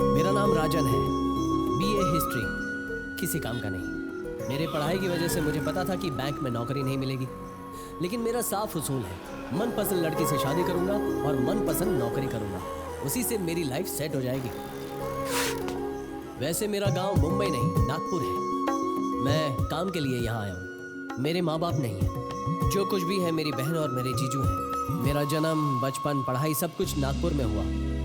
मेरा नाम राजन है, बीए हिस्ट्री, किसी काम का नहीं। मेरे पढ़ाई की वजह से मुझे पता था कि बैंक में नौकरी नहीं मिलेगी, लेकिन मेरा साफ उसूल है, मनपसंद लड़की से शादी करूंगा और मनपसंद नौकरी करूंगा, उसी से मेरी लाइफ सेट हो जाएगी। वैसे मेरा गांव मुंबई नहीं नागपुर है। मैं काम के लिए यहाँ आया हूँ। मेरे माँ बाप नहीं है, जो कुछ भी है मेरी बहन और मेरे जीजू हैं। मेरा जन्म, बचपन, पढ़ाई सब कुछ नागपुर में हुआ।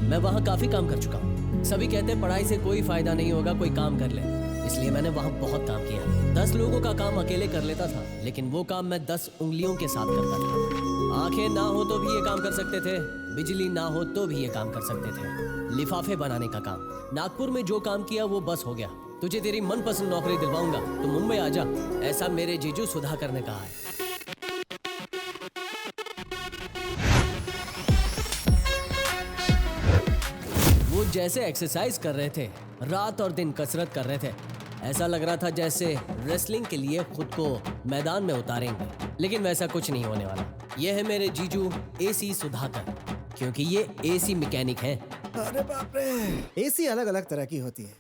मैं वहाँ काफी काम कर चुका हूँ। सभी कहते हैं पढ़ाई से कोई फायदा नहीं होगा, कोई काम कर ले, इसलिए मैंने वहाँ बहुत काम किया। 10 लोगों का काम अकेले कर लेता था, लेकिन वो काम मैं 10 उंगलियों के साथ करता था। आंखें ना हो तो भी ये काम कर सकते थे, बिजली ना हो तो भी ये काम कर सकते थे। लिफाफे बनाने का काम। नागपुर में जो काम किया वो बस हो गया। तुझे तेरी मनपसंद नौकरी दिलवाऊंगा तो मुंबई आ जा, ऐसा मेरे जीजू सुधाकर ने कहा है। वो जैसे एक्सरसाइज कर रहे थे, रात और दिन कसरत कर रहे थे, ऐसा लग रहा था जैसे रेसलिंग के लिए खुद को मैदान में उतारेंगे, लेकिन वैसा कुछ नहीं होने वाला। ये है मेरे जीजू एसी सुधाकर, क्योंकि ये एसी मैकेनिक हैं। अरे बाप रे, एसी अलग अलग तरह की होती है।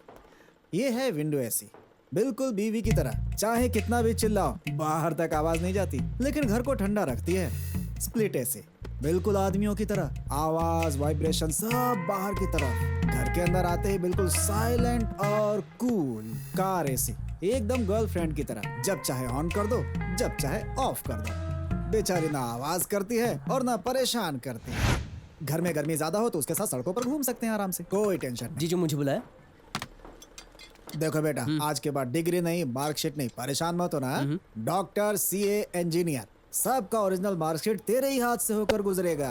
ये है विंडो एसी, बिल्कुल बीवी की तरह, चाहे कितना भी चिल्लाओ बाहर तक आवाज नहीं जाती, लेकिन घर को ठंडा रखती है। स्प्लिट एसी, बिल्कुल आदमियों की तरह, आवाज, वाइब्रेशन सब बाहर की तरफ, घर के अंदर आते ही बिल्कुल साइलेंट और कूल। कार एसी, एकदम गर्लफ्रेंड की तरह, जब चाहे ऑन कर दो, जब चाहे ऑफ कर दो। बेचारी ना आवाज करती है और ना परेशान करती है। घर में गर्मी ज्यादा हो तो उसके साथ सड़कों पर घूम सकते हैं आराम से, कोई टेंशन नहीं। जीजू मुझे बुलाया? देखो बेटा, आज के बाद डिग्री नहीं, मार्कशीट नहीं, परेशान मत होना। डॉक्टर, सीए, इंजीनियर, सबका ओरिजिनल मार्कशीट तेरे ही हाथ से होकर गुजरेगा।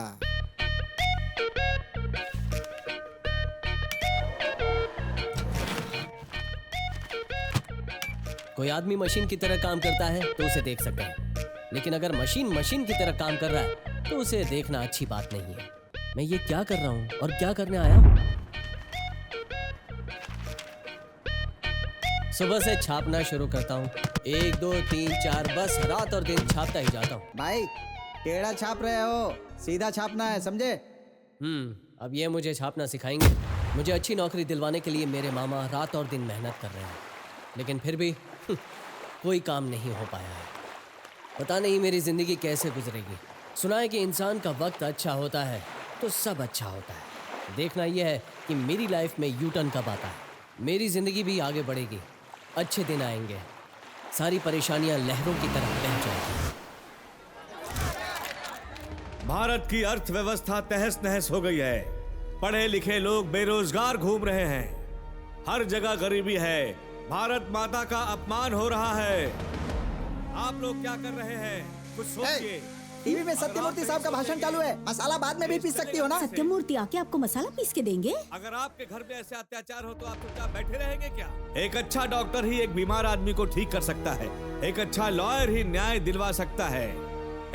कोई आदमी मशीन की तरह काम करता है तो उसे देख सकते हैं, लेकिन अगर मशीन मशीन की तरह काम कर रहा है तो उसे देखना अच्छी बात नहीं है। मैं ये क्या कर रहा हूँ और क्या करने आया हूँ? सुबह से छापना शुरू करता हूँ, 1 2 3 4, बस रात और दिन छापता ही जाता हूँ। भाई टेढ़ा छाप रहे हो, सीधा छापना है, समझे? अब ये मुझे छापना सिखाएंगे। मुझे अच्छी नौकरी दिलवाने के लिए मेरे मामा रात और दिन मेहनत कर रहे हैं, लेकिन फिर भी कोई काम नहीं हो पाया है। पता नहीं मेरी जिंदगी कैसे गुजरेगी। सुना है कि इंसान का वक्त अच्छा होता है तो सब अच्छा होता है। देखना यह है कि मेरी लाइफ में यू टर्न कब आता है। मेरी जिंदगी भी आगे बढ़ेगी, अच्छे दिन आएंगे, सारी परेशानियां लहरों की तरह बह जाएंगी। भारत की अर्थव्यवस्था तहस नहस हो गई है। पढ़े लिखे लोग बेरोजगार घूम रहे हैं, हर जगह गरीबी है, भारत माता का अपमान हो रहा है। आप लोग क्या कर रहे हैं, कुछ सोचिए। टीवी में सत्यमूर्ति साहब का भाषण चालू है। मसाला बाद में भी पीस सकती हो ना। सत्यमूर्ति आके आपको मसाला पीस के देंगे? अगर आपके घर में ऐसे अत्याचार हो तो आप चुपचाप बैठे रहेंगे क्या? एक अच्छा डॉक्टर ही एक बीमार आदमी को ठीक कर सकता है, एक अच्छा लॉयर ही न्याय दिलवा सकता है।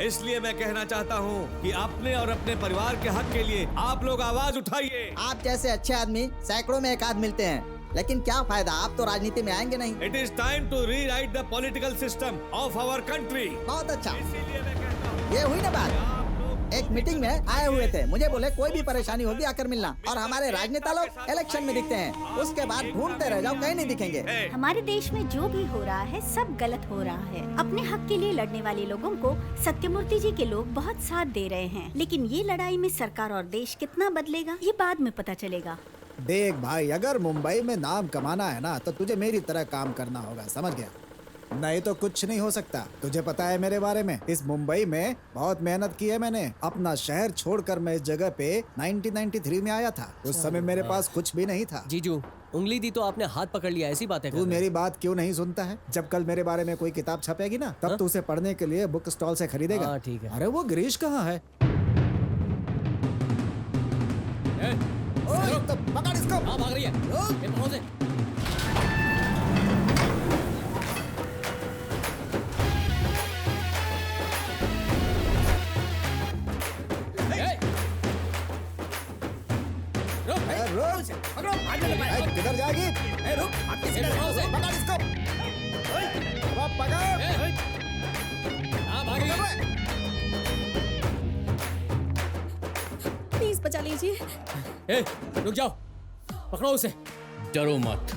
इसलिए मैं कहना चाहता हूँ कि अपने और अपने परिवार के हक के लिए आप लोग आवाज उठाइए। आप जैसे अच्छे आदमी सैकड़ों में एक आध मिलते हैं, लेकिन क्या फायदा, आप तो राजनीति में आएंगे नहीं। It is time to rewrite the political system of our country. बहुत अच्छा, इसीलिए मैं कहता हूँ ये हुई ना बात। आप लोग एक मीटिंग में आए हुए थे, मुझे बोले कोई भी परेशानी होगी आकर मिलना। और हमारे राजनेता लोग इलेक्शन में दिखते हैं, उसके बाद ढूंढते रह जाओ, कहीं नहीं दिखेंगे। हमारे देश में जो भी हो रहा है सब गलत हो रहा है। अपने हक के लिए लड़ने वाले लोगों को सत्यमूर्ति जी के लोग बहुत साथ दे रहे हैं, लेकिन ये लड़ाई में सरकार और देश कितना बदलेगा ये बाद में पता चलेगा। देख भाई, अगर मुंबई में नाम कमाना है ना तो तुझे मेरी तरह काम करना होगा, समझ गया? नहीं तो कुछ नहीं हो सकता। तुझे पता है मेरे बारे में, इस मुंबई में बहुत मेहनत की है मैंने। अपना शहर छोड़कर मैं इस जगह पे 1993 में आया था। उस समय मेरे पास कुछ भी नहीं था। जीजू, उंगली दी तो आपने हाथ पकड़ लिया, ऐसी बातें कर तू रहे हैं। मेरी बात क्यों नहीं सुनता है? जब कल मेरे बारे में कोई किताब छपेगी ना, तब तू उसे पढ़ने के लिए बुक स्टॉल से खरीदेगा। हाँ, ठीक है। अरे वो गिरीश कहाँ है? ओए, तो पकड़ इसको। हाँ, भाग रही है। ये पकड़ो से। किधर जाएगी? रुक, पकड़ो से। पकड़ इसको। अब पकड़। हाँ, भाग रही है। प्लीज बचा लीजिए। ए, रुक जाओ, पकड़ो उसे। डरो मत।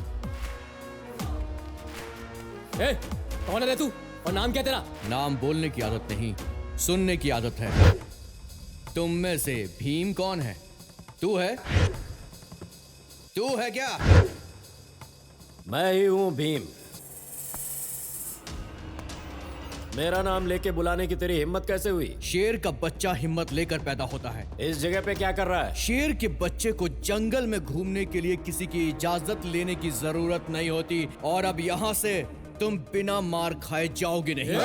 ए, कौन है रे तू और नाम क्या तेरा? नाम बोलने की आदत नहीं, सुनने की आदत है। तुम में से भीम कौन है? तू है? तू है क्या? मैं ही हूं भीम। मेरा नाम लेके बुलाने की तेरी हिम्मत कैसे हुई? शेर का बच्चा हिम्मत लेकर पैदा होता है। इस जगह पे क्या कर रहा है? शेर के बच्चे को जंगल में घूमने के लिए किसी की इजाजत लेने की जरूरत नहीं होती, और अब यहाँ से तुम बिना मार खाए जाओगे नहीं।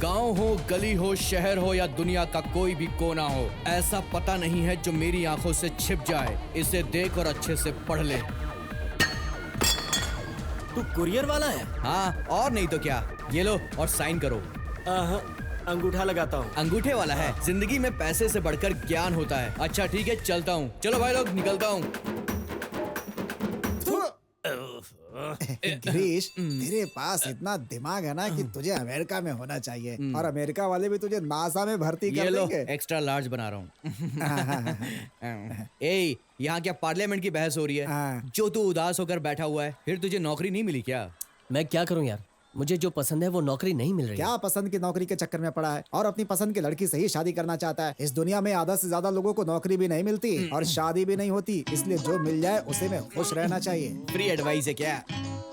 गांव हो, गली हो, शहर हो या दुनिया का कोई भी कोना हो, ऐसा पता नहीं है जो मेरी आंखों से छिप जाए। इसे देख और अच्छे से पढ़ ले। तू कुरियर वाला है? हाँ, और नहीं तो क्या। ये लो और साइन करो। अंगूठा लगाता हूँ। अंगूठे वाला है? जिंदगी में पैसे से बढ़कर ज्ञान होता है। अच्छा ठीक है, चलता हूँ। चलो भाई लोग, निकलता हूँ। गिरीश, तेरे पास इतना दिमाग है ना कि तुझे अमेरिका में होना चाहिए, और अमेरिका वाले भी तुझे नासा में भर्ती ये कर लो, देंगे। एक्स्ट्रा लार्ज बना रहा हूँ। ए, यहाँ क्या पार्लियामेंट की बहस हो रही है? हाँ। जो तू उदास होकर बैठा हुआ है, फिर तुझे नौकरी नहीं मिली क्या? मैं क्या करूं यार, मुझे जो पसंद है वो नौकरी नहीं मिल रही। क्या पसंद की नौकरी के चक्कर में पड़ा है और अपनी पसंद की लड़की से ही शादी करना चाहता है। इस दुनिया में आधा से ज्यादा लोगों को नौकरी भी नहीं मिलती और शादी भी नहीं होती, इसलिए जो मिल जाए उसे में खुश रहना चाहिए। फ्री एडवाइस है क्या?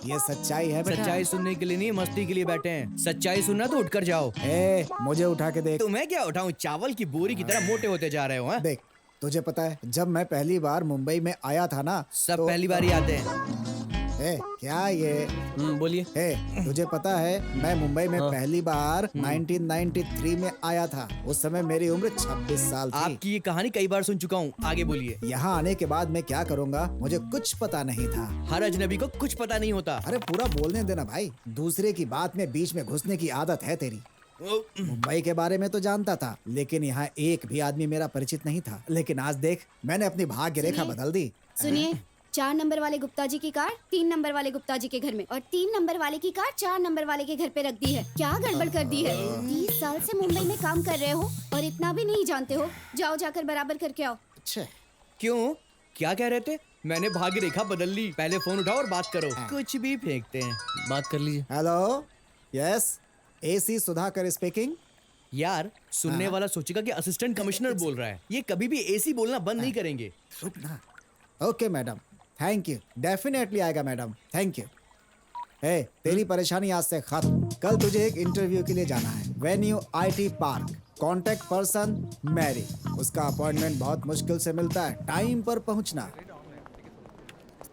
ये सच्चाई है बेटा। सच्चाई सुनने के लिए नहीं, मस्ती के लिए बैठे हैं। सच्चाई सुनना तो उठकर जाओ। ए, मुझे उठा के देख। तुम्हें क्या उठाऊं? चावल की बोरी की तरह मोटे होते जा रहे हो। हाँ? देख, तुझे पता है जब मैं पहली बार मुंबई में आया था ना, सब पहली बार ही आते हैं। ए, क्या ये? बोलिए। ए, तुझे पता है मैं मुंबई में पहली बार 1993 में आया था। उस समय मेरी उम्र 26 साल थी। आपकी ये कहानी कई बार सुन चुका हूँ, आगे बोलिए। यहाँ आने के बाद मैं क्या करूँगा मुझे कुछ पता नहीं था। हर अजनबी को कुछ पता नहीं होता। अरे पूरा बोलने देना भाई, दूसरे की बात में बीच में घुसने की आदत है तेरी। मुंबई के बारे में तो जानता था, लेकिन यहाँ एक भी आदमी मेरा परिचित नहीं था। लेकिन आज देख, मैंने अपनी भाग्य रेखा बदल दी। सुनिए, 4 नंबर वाले गुप्ता जी की कार 3 नंबर वाले गुप्ता जी के घर में और 3 नंबर वाले की कार 4 नंबर वाले के घर पे रख दी है। क्या गड़बड़ कर दी है? 30 साल से मुंबई में काम कर रहे हो और इतना भी नहीं जानते हो? जाओ जाकर बराबर करके आओ। अच्छा क्यों? क्या कह रहे थे? मैंने भाग्य रेखा बदल ली। पहले फोन उठाओ और बात करो। कुछ भी फेंकते हैं। बात कर लीजिए। Hello, yes, AC Sudhakar speaking. यार सुनने वाला सोचेगा कि असिस्टेंट कमिश्नर बोल रहा है। ये कभी भी एसी बोलना बंद नहीं करेंगे। रुक ना। Okay madam, thank you, definitely आएगा मैडम, थैंक यू। हे, तेरी परेशानी आज से खत्म। कल तुझे एक इंटरव्यू के लिए जाना है, venue IT park. Contact person Mary. उसका अपॉइंटमेंट बहुत मुश्किल से मिलता है, टाइम पर पहुंचना।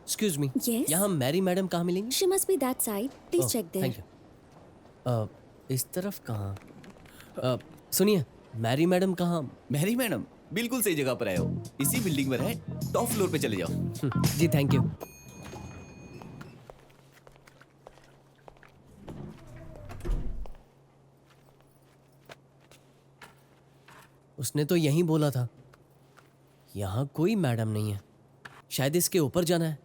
Excuse me, Yes? यहाँ मैरी मैडम कहाँ मिलेंगी? She must be that side. Please check there. Thank you. इस तरफ कहाँ? सुनिए, मैरी मैडम कहाँ? मैरी मैडम बिल्कुल सही जगह पर आए हो। इसी बिल्डिंग में है, टॉप फ्लोर पे चले जाओ। जी थैंक यू। उसने तो यहीं बोला था। यहाँ कोई मैडम नहीं है, शायद इसके ऊपर जाना है।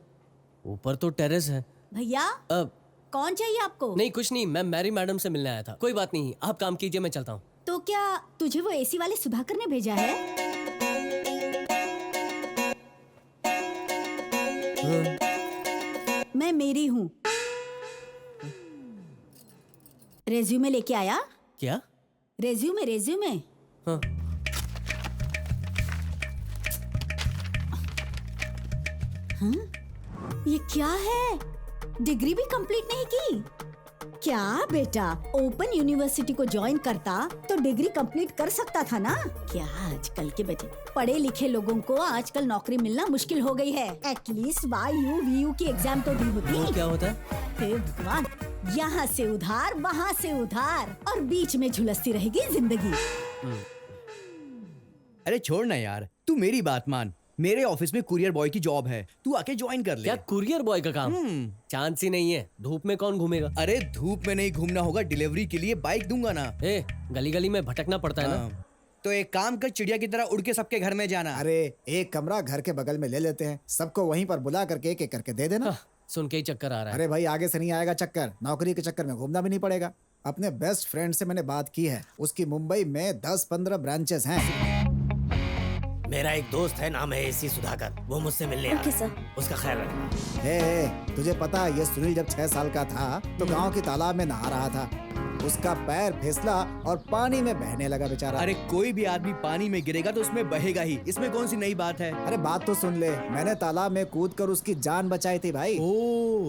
ऊपर तो टेरेस है। भैया कौन चाहिए आपको? नहीं कुछ नहीं, मैं मैरी मैडम से मिलने आया था। कोई बात नहीं, आप काम कीजिए, मैं चलता हूँ। तो क्या तुझे वो एसी वाले सुधाकर ने भेजा है? मैं मेरी हूँ। रेज्यूमे लेके आया? क्या? रेज्यूमे। हाँ। ये क्या है? डिग्री भी कंप्लीट नहीं की? क्या बेटा, ओपन यूनिवर्सिटी को ज्वाइन करता तो डिग्री कंप्लीट कर सकता था ना? क्या आजकल के बच्चे, पढ़े लिखे लोगों को आजकल नौकरी मिलना मुश्किल हो गई है। एटलीस्ट YU VU की एग्जाम तो दी होती। वो क्या होता है? हे भगवान, यहाँ से उधार वहाँ से उधार और बीच में झुलसती रहेगी जिंदगी। अरे छोड़ ना यार, तू मेरी बात मान। मेरे ऑफिस में कुरियर बॉय की जॉब है, तू आके ज्वाइन कर ले। क्या कुरियर बॉय का काम? चांस ही नहीं है। धूप में कौन घूमेगा? अरे धूप में नहीं घूमना होगा, डिलीवरी के लिए बाइक दूंगा ना। ए, गली गली में भटकना पड़ता है ना। तो एक काम कर, चिड़िया की तरह उड़ के सबके घर में जाना। अरे एक कमरा घर के बगल में ले लेते हैं, सबको वहीं पर बुला करके एक एक करके दे देना। सुन के ही चक्कर आ रहा है। अरे भाई आगे से नहीं आएगा चक्कर, नौकरी के चक्कर में घूमना भी नहीं पड़ेगा। अपने बेस्ट फ्रेंड से मैंने बात की है, उसकी मुंबई में 10-15 ब्रांचेस हैं। मेरा एक दोस्त है, नाम है एसी सुधाकर, वो मुझसे मिलने आया है। उसका ख्याल रखना। हे, तुझे पता है ये सुनील जब 6 साल का था तो गांव के तालाब में नहा रहा था। उसका पैर फिसला और पानी में बहने लगा बेचारा। अरे कोई भी आदमी पानी में गिरेगा तो उसमें बहेगा ही, इसमें कौन सी नई बात है? अरे बात तो सुन ले, मैंने तालाब में कूद कर उसकी जान बचाई थी भाई।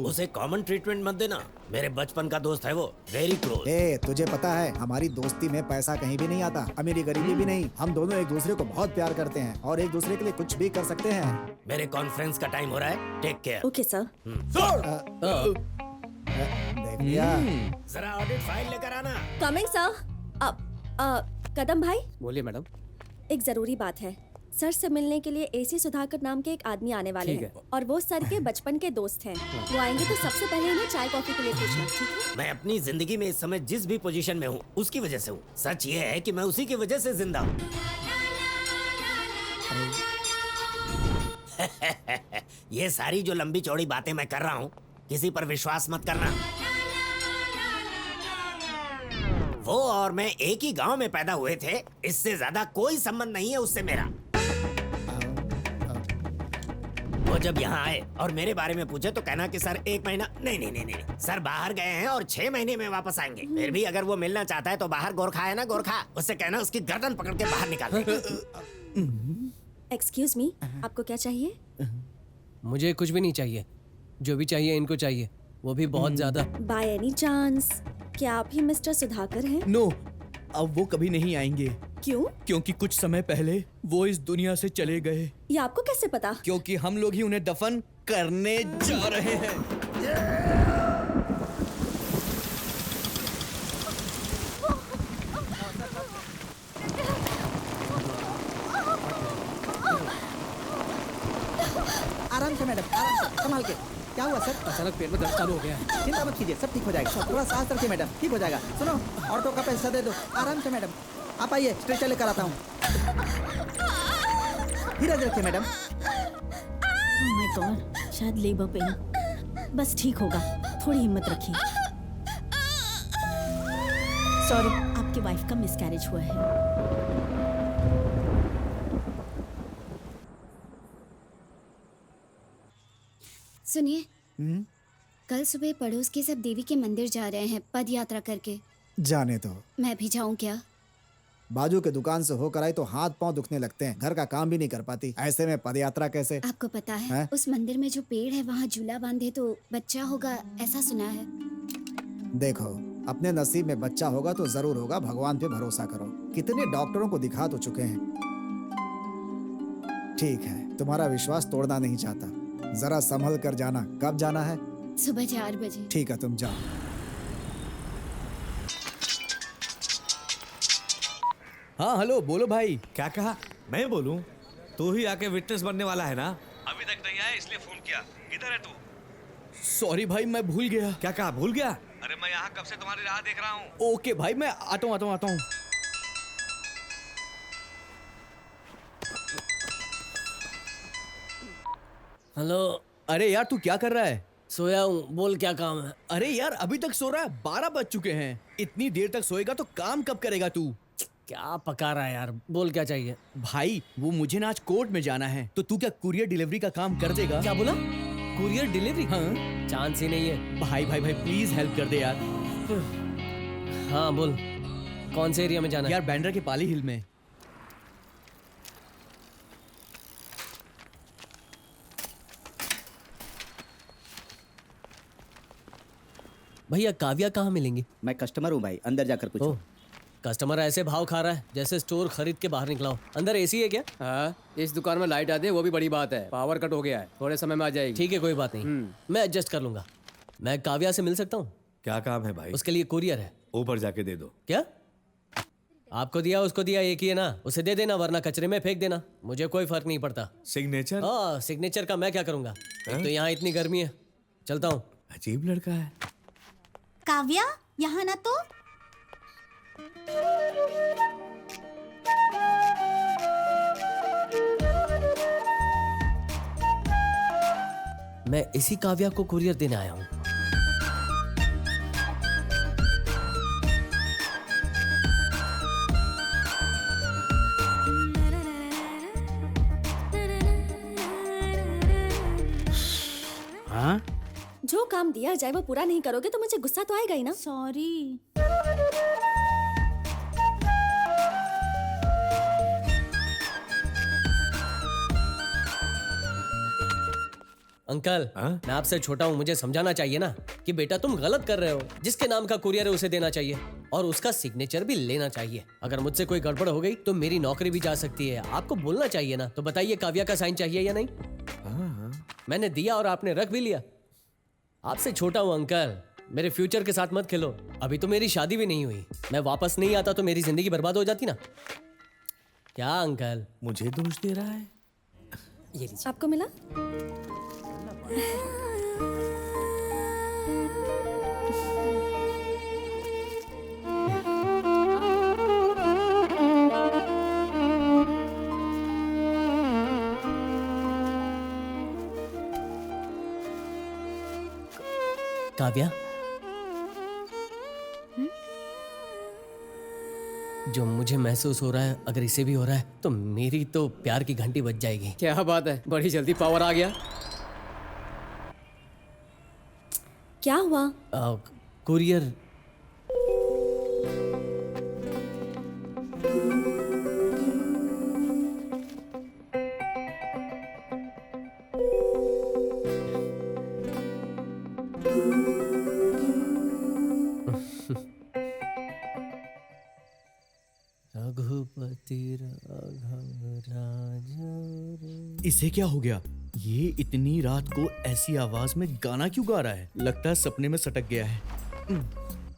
उसे कॉमन ट्रीटमेंट मत देना, मेरे बचपन का दोस्त है वो, वेरी क्लोज। तुझे पता है हमारी दोस्ती में पैसा कहीं भी नहीं आता, अमीरी गरीबी भी नहीं। हम दोनों एक दूसरे को बहुत प्यार करते हैं और एक दूसरे के लिए कुछ भी कर सकते हैं। मेरे कॉन्फ्रेंस का टाइम हो रहा है, टेक केयर। Okay sir. देख लिया? जरा ऑडिट फाइल लेकर आना। Coming sir. कदम भाई, बोलिए मैडम। एक जरूरी बात है। सर से मिलने के लिए एसी सुधाकर नाम के एक आदमी आने वाले हैं और वो सर के बचपन के दोस्त हैं। वो आएंगे तो सबसे पहले उन्हें चाय कॉफी के लिए पूछना, ठीक है? मैं अपनी जिंदगी में इस समय जिस भी पोजीशन में हूँ उसकी वजह से हूँ। सच ये है कि मैं उसी की वजह से जिंदा हूँ। ये सारी जो लंबी चौड़ी बातें मैं कर रहा हूँ, किसी पर विश्वास मत करना। वो और मैं एक ही गांव में पैदा हुए थे, इससे ज्यादा कोई संबंध नहीं है उससे मेरा। वो जब यहाँ आए और मेरे बारे में पूछे तो कहना कि सर 1 महीना नहीं, सर बाहर गए हैं और 6 महीने में वापस आएंगे। फिर भी अगर वो मिलना चाहता है तो बाहर गोरखा है ना, गोरखा, उससे कहना उसकी गर्दन पकड़ के बाहर निकाल दे। एक्सक्यूज मी, आपको क्या चाहिए? मुझे कुछ भी नहीं चाहिए, जो भी चाहिए इनको चाहिए, वो भी बहुत ज्यादा। बाय एनी चांस क्या आप ही मिस्टर सुधाकर हैं? नो, अब वो कभी नहीं आएंगे। क्यों? क्योंकि कुछ समय पहले वो इस दुनिया से चले गए। ये आपको कैसे पता? क्योंकि हम लोग ही उन्हें दफन करने जा रहे हैं। आराम से मैडम, आराम से, संभाल के। क्या हुआ सर? अचानक पेट में दर्द चालू हो गया है। चिंता मत कीजिए, सब ठीक हो जाएगा। थोड़ा सांस रखिए मैडम, ठीक हो जाएगा। सुनो, ऑटो का पैसा दे दो। आराम से मैडम, आप आइए, स्ट्रेचर लेकर आता हूँ। धीरज रखिए मैडम। Oh my God, शायद लेबर पेन। बस ठीक होगा, थोड़ी हिम्मत रखिए। सॉरी, आपकी वाइफ का मिसकैरेज हुआ है। सुनिए, कल सुबह पड़ोस के सब देवी के मंदिर जा रहे हैं पद यात्रा करके। जाने दो, मैं भी जाऊं क्या? बाजू के दुकान से होकर आई तो हाथ पांव दुखने लगते हैं, घर का काम भी नहीं कर पाती, ऐसे में पदयात्रा कैसे? आपको पता है हैं? उस मंदिर में जो पेड़ है वहाँ झूला बांधे तो बच्चा होगा, ऐसा सुना है। देखो, अपने नसीब में बच्चा होगा तो जरूर होगा, भगवान पे भरोसा करो। कितने डॉक्टरों को दिखा तो चुके हैं। ठीक है, तुम्हारा विश्वास तोड़ना नहीं चाहता, जरा संभल कर जाना। कब जाना है? सुबह 4 बजे। ठीक है, तुम जाओ। हाँ हेलो, बोलो भाई। क्या कहा? मैं बोलूं? तू ही आके विटनेस बनने वाला है ना? अभी तक नहीं आया इसलिए फोन किया। किधर है तू? सॉरी भाई, मैं भूल गया। क्या कहा भूल गया? अरे मैं यहाँ कब से तुम्हारी राह देख रहा हूँ। ओके भाई, मैं आता हूँ। हेलो। अरे यार, तू क्या कर रहा है? सोया हूँ, बोल क्या काम है? अरे यार, अभी तक सो रहा है? 12 बज चुके हैं। इतनी देर तक सोएगा तो काम कब करेगा तू? क्या पका रहा है यार, बोल क्या चाहिए? भाई, वो मुझे ना आज कोर्ट में जाना है, तो तू क्या कुरियर डिलीवरी का काम कर देगा? क्या बोला? Courier delivery? हाँ। चांस ही नहीं है। भाई प्लीज हेल्प कर दे यार। हाँ बोल, कौन से एरिया में जाना है? यार बैंड्रा के पाली हिल में। भैया काव्या कहाँ मिलेंगी? मैं कस्टमर हूँ भाई, अंदर जाकर पूछो। ओह, कस्टमर ऐसे भाव खा रहा है जैसे स्टोर खरीद के बाहर निकला हो। अंदर एसी है क्या? हाँ, इस दुकान में लाइट आती है वो भी बड़ी बात है। पावर कट हो गया है, थोड़े समय में आ जाएगी। ठीक है, कोई बात नहीं, मैं एडजस्ट कर लूंगा। मैं काव्या से मिल सकता हूँ? क्या काम है भाई? उसके लिए कुरियर है। ऊपर जाके दे दो। क्या? आपको दिया उसको दिया एक ही है ना, उसे दे देना वरना कचरे में फेंक देना, मुझे कोई फर्क नहीं पड़ता। सिग्नेचर? हाँ, सिग्नेचर का मैं क्या करूंगा, एक तो यहाँ इतनी गर्मी है। चलता हूँ। अजीब लड़का है। काव्या, यहाँ ना तो। मैं इसी काव्या को कुरियर देने आया हूँ। हाँ? जो काम दिया जाए वो पूरा नहीं करोगे तो मुझे गुस्सा तो आएगा ही ना। सॉरी। अंकल, मैं आपसे छोटा हूँ, मुझे समझाना चाहिए ना कि बेटा तुम गलत कर रहे हो। जिसके नाम का कुरियर है उसे देना चाहिए और उसका सिग्नेचर भी लेना चाहिए। अगर मुझसे कोई गड़बड़ हो गई तो मेरी नौकरी भी जा सकती है। आपको बोलना चाहिए ना। तो बताइए, काव्या का साइन चाहिए या नहीं? मैंने दिया और आपने रख भी लिया। आपसे छोटा हूँ अंकल, मेरे फ्यूचर के साथ मत खेलो। अभी तो मेरी शादी भी नहीं हुई। मैं वापस नहीं आता तो मेरी जिंदगी बर्बाद हो जाती ना। क्या अंकल? मुझे दोष दे रहा है? ये लीजिए। आपको मिला? काव्या, जो मुझे महसूस हो रहा है अगर इसे भी हो रहा है तो मेरी तो प्यार की घंटी बज जाएगी। क्या बात है, बड़ी जल्दी पावर आ गया। क्या हुआ? कुरियर। रघुपति राघव राजा। इसे क्या हो गया? ये इतनी रात को ऐसी आवाज में गाना क्यों गा रहा है? लगता है सपने में सटक गया है।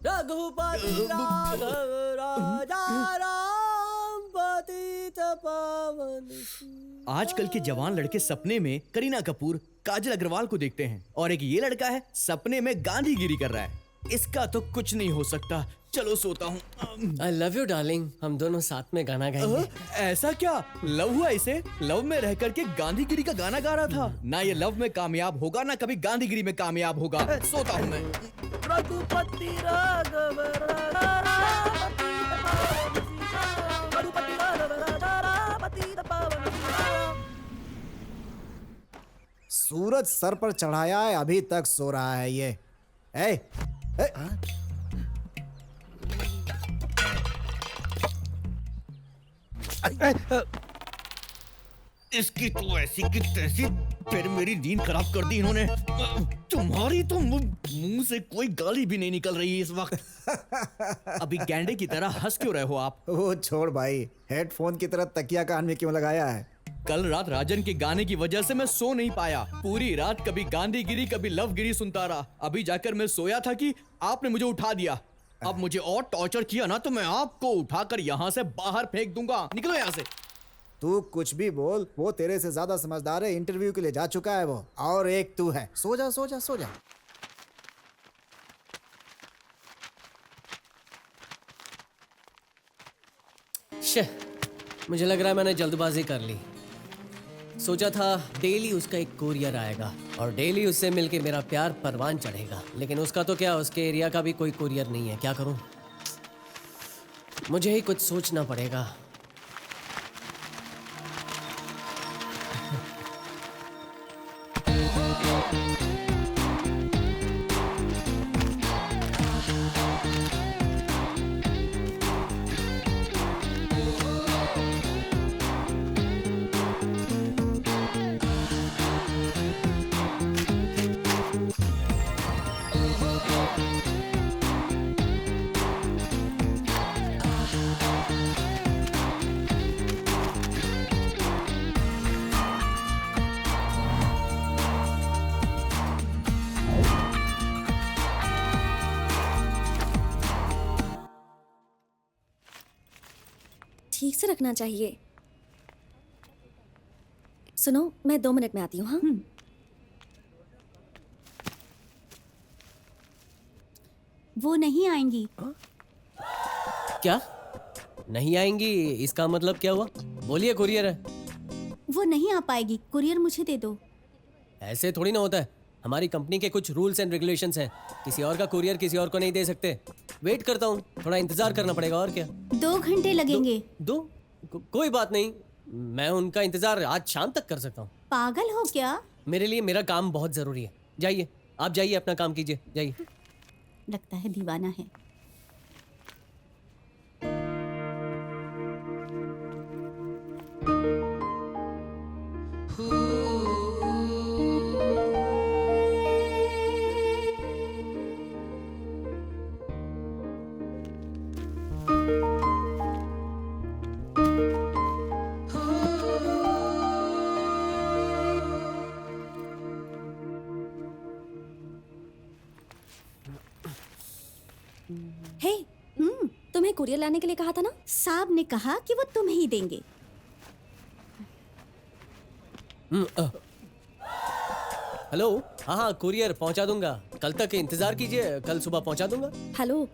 रघुपति राघव राजा राम पतित पावन। आजकल के जवान लड़के सपने में करीना कपूर, काजल अग्रवाल को देखते हैं और एक ये लड़का है सपने में गांधीगिरी कर रहा है। इसका तो कुछ नहीं हो सकता। चलो सोता हूँ। आई लव यू डार्लिंग, हम दोनों साथ में गाना गाएंगे। ऐसा क्या? लव हुआ इसे? लव में रह करके गांधीगिरी का गाना गा रहा था ना। ये लव में कामयाब होगा ना कभी गांधीगिरी में कामयाब होगा। सोता हूँ मैं। रघुपति राघव सूरज सर पर चढ़ाया है, अभी तक सो रहा है ये। ए, ए, इसकी तो ऐसी की तैसी, फिर मेरी नींद खराब कर दी इन्होंने। तुम्हारी तो मुंह से कोई गाली भी नहीं निकल रही इस वक्त। अभी गैंडे की तरह हंस क्यों रहे हो आप? वो छोड़ भाई, हेडफोन की तरह तकिया कान में क्यों लगाया है? कल रात राजन के गाने की वजह से मैं सो नहीं पाया। पूरी रात कभी गांधीगिरी कभी लवगिरी सुनता रहा। अभी जाकर मैं सोया था कि आपने मुझे उठा दिया। अब मुझे और टॉर्चर किया ना तो मैं आपको उठाकर यहाँ से बाहर फेंक दूंगा। निकलो यहाँ से। तू कुछ भी बोल, वो तेरे से ज्यादा समझदार है। इंटरव्यू के लिए जा चुका है वो, और एक तू है। सो जा सो जा सो जा। शे, मुझे लग रहा है मैंने जल्दबाजी कर ली। सोचा था डेली उसका एक कोरियर आएगा और डेली उससे मिलके मेरा प्यार परवान चढ़ेगा, लेकिन उसका तो क्या, उसके एरिया का भी कोई कोरियर नहीं है। क्या करूं? मुझे ही कुछ सोचना पड़ेगा। ठीक से रखना चाहिए। सुनो, मैं 2 मिनट में आती हूँ। हाँ, वो नहीं आएंगी। क्या नहीं आएंगी? इसका मतलब क्या हुआ? बोलिए, कुरियर है। वो नहीं आ पाएगी, कुरियर मुझे दे दो। ऐसे थोड़ी ना होता है। हमारी कंपनी के कुछ रूल्स एंड रेगुलेशंस हैं। किसी और का कुरियर किसी और को नहीं दे सकते। वेट करता हूँ, थोड़ा इंतजार करना पड़ेगा। और क्या? 2 घंटे लगेंगे। कोई बात नहीं, मैं उनका इंतजार आज शाम तक कर सकता हूँ। पागल हो क्या? मेरे लिए मेरा काम बहुत जरूरी है। जाइए, आप जाइए, अपना काम कीजिए, जाइए। लगता है दीवाना है। हे, तुम्हें कुरियर लाने के लिए कहा था ना? साहब ने कहा कि वो तुम्हें ही देंगे। हेलो, हाँ हाँ, कुरियर पहुंचा दूंगा। कल तक इंतजार कीजिए, कल सुबह पहुंचा दूंगा। Hello,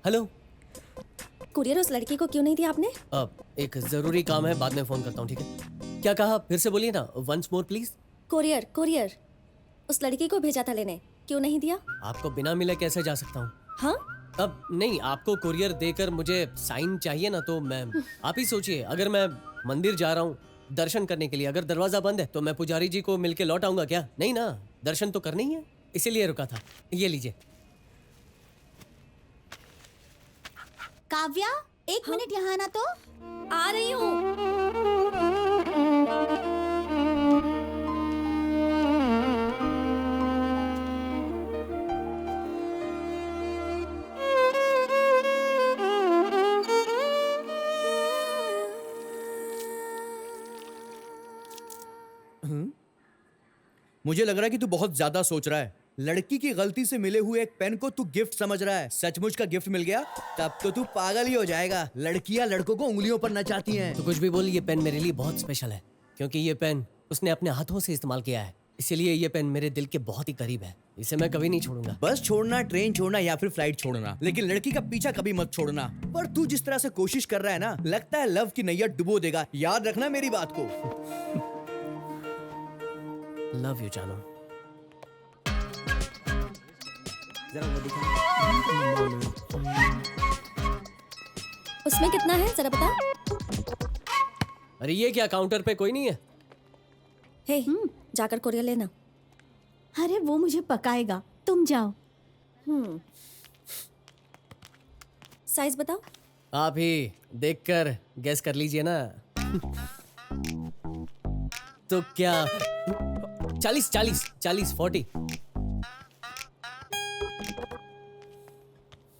hello. कुरियर उस लड़की को क्यों नहीं दिया आपने? अब एक जरूरी काम है, बाद में फोन करता हूँ, ठीक है? क्या कहा? फिर से बोलिए ना, वंस मोर प्लीज। कुरियर उस लड़की को भेजा था लेने, क्यों नहीं दिया? आपको बिना मिले कैसे जा सकता हूँ? हाँ, अब नहीं, आपको कुरियर देकर मुझे साइन चाहिए ना, तो मैं, आप ही सोचिए, अगर मैं मंदिर जा रहा हूँ दर्शन करने के लिए, अगर दरवाजा बंद है तो मैं पुजारी जी को मिलके लौट आऊंगा क्या? नहीं ना, दर्शन तो करने ही है, इसीलिए रुका था। ये लीजिए। काव्या, 1 मिनट यहाँ आना तो। आ रही हूँ। मुझे लग रहा है कि तू बहुत ज्यादा सोच रहा है। लड़की की गलती से मिले हुए एक पेन को तू गिफ्ट समझ रहा है। सचमुच का गिफ्ट मिल गया तब तो तू पागल ही हो जाएगा। लड़कियां लड़कों को उंगलियों पर नचाती हैं। तो कुछ भी बोल, ये पेन मेरे लिए बहुत स्पेशल है, क्योंकि ये पेन उसने अपने हाथों से इस्तेमाल किया है। इसीलिए ये पेन मेरे दिल के बहुत ही करीब है। इसे मैं कभी नहीं छोड़ूंगा। बस छोड़ना, ट्रेन छोड़ना या फिर फ्लाइट छोड़ना, लेकिन लड़की का पीछा कभी मत छोड़ना। पर तू जिस तरह से कोशिश कर रहा है ना, लगता है लव की नैया डुबो देगा। याद रखना मेरी बात को। लव यू जानू। उसमें कितना है जरा बता। अरे ये क्या, काउंटर पे कोई नहीं है? हे जाकर कोरियर लेना। अरे वो मुझे पकाएगा, तुम जाओ। साइज बताओ। आप ही देखकर गैस कर लीजिए ना। तो क्या 40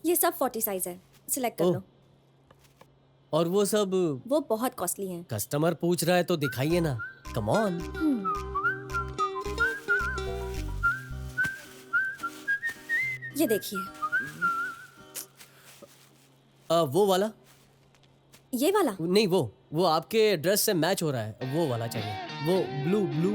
ये सब 40 साइज है, सिलेक्ट कर लो। और वो सब वो बहुत कॉस्टली हैं। कस्टमर पूछ रहा है तो दिखाइए ना, कम ऑन। ये देखिए। वो वाला ये वाला नहीं, वो आपके ड्रेस से मैच हो रहा है, वो वाला चाहिए। वो ब्लू।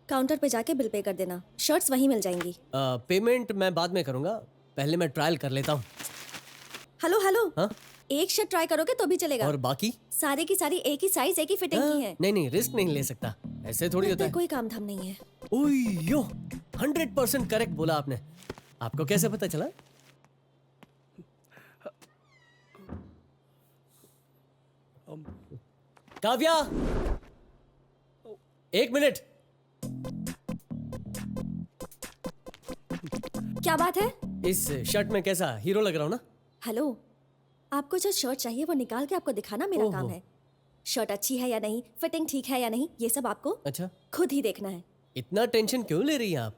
काउंटर पे जाके बिल पे कर देना, शर्ट्स वहीं मिल जाएंगी। पेमेंट मैं बाद में करूंगा, पहले मैं ट्रायल कर लेता हूँ। हेलो हाँ? एक शर्ट ट्राई करोगे तो भी चलेगा। और बाकी सारे की सारी एक ही साइज, एक ही फिटिंग की है। नहीं, रिस्क नहीं ले सकता, ऐसे थोड़ी होता है। कोई काम धाम नहीं है। ओयो 100% करेक्ट बोला आपने। आपको कैसे पता चला? काव्या, 1 मिनट। क्या बात है? इस शर्ट में कैसा हीरो लग रहा हूँ ना? हेलो, आपको जो शर्ट चाहिए वो निकाल के आपको दिखाना मेरा काम है। शर्ट अच्छी है या नहीं, फिटिंग ठीक है या नहीं, ये सब आपको अच्छा खुद ही देखना है। इतना टेंशन क्यों ले रही हैं आप?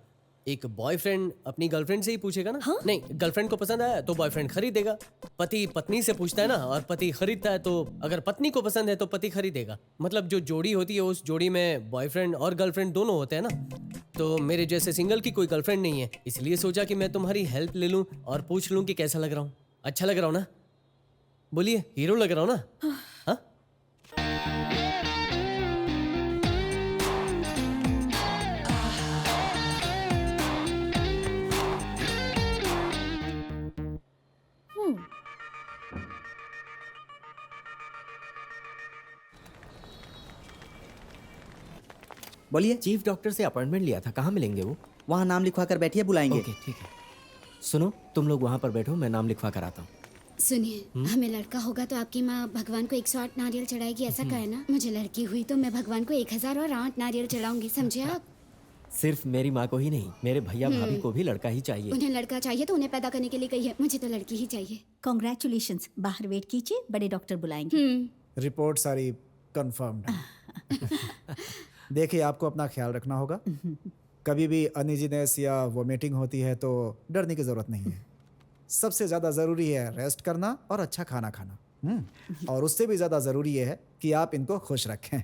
एक बॉयफ्रेंड अपनी गर्लफ्रेंड से ही पूछेगा ना? हाँ? नहीं, गर्लफ्रेंड को पसंद आया तो बॉयफ्रेंड खरीदेगा। पति पत्नी से पूछता है ना, और पति खरीदता है। तो अगर पत्नी को पसंद है तो पति खरीदेगा। मतलब जो जोड़ी होती है, उस जोड़ी में बॉयफ्रेंड और गर्लफ्रेंड दोनों होते हैं ना। तो मेरे जैसे सिंगल की कोई गर्लफ्रेंड नहीं है, इसलिए सोचा कि मैं तुम्हारी हेल्प ले लूं और पूछ लूं कि कैसा लग रहा हूँ। अच्छा लग रहा हूँ ना? बोलिए, हीरो लग रहा हूँ ना? हाँ? बोलिए। चीफ डॉक्टर से अपॉइंटमेंट लिया था, कहाँ मिलेंगे वो? वहाँ नाम लिखवा कर बैठिए, बुलाएंगे। ओके ठीक है। सुनो, तुम लोग वहाँ पर बैठो, मैं नाम लिखवा कर आता हूँ। सुनिए, हमें लड़का होगा तो आपकी माँ भगवान को 108 नारियल चढ़ाएगी, ऐसा कहे ना। मुझे लड़की हुई तो मैं भगवान को 1008 नारियल चढ़ाऊंगी, समझे आप? सिर्फ मेरी माँ को ही नहीं, मेरे भैया भाभी को भी लड़का ही चाहिए। उन्हें लड़का चाहिए तो उन्हें पैदा करने के लिए कहिए, मुझे तो लड़की ही चाहिए। कॉन्ग्रेचुलेशंस। बाहर वेट कीजिए, बड़े डॉक्टर बुलाएंगे। रिपोर्ट सारी कंफर्म्ड है। देखिए, आपको अपना ख्याल रखना होगा। कभी भी अनइजीनेस या वोमिटिंग होती है तो डरने की जरूरत नहीं है। सबसे ज़्यादा ज़रूरी है रेस्ट करना और अच्छा खाना खाना। और उससे भी ज़्यादा ज़रूरी ये है कि आप इनको खुश रखें।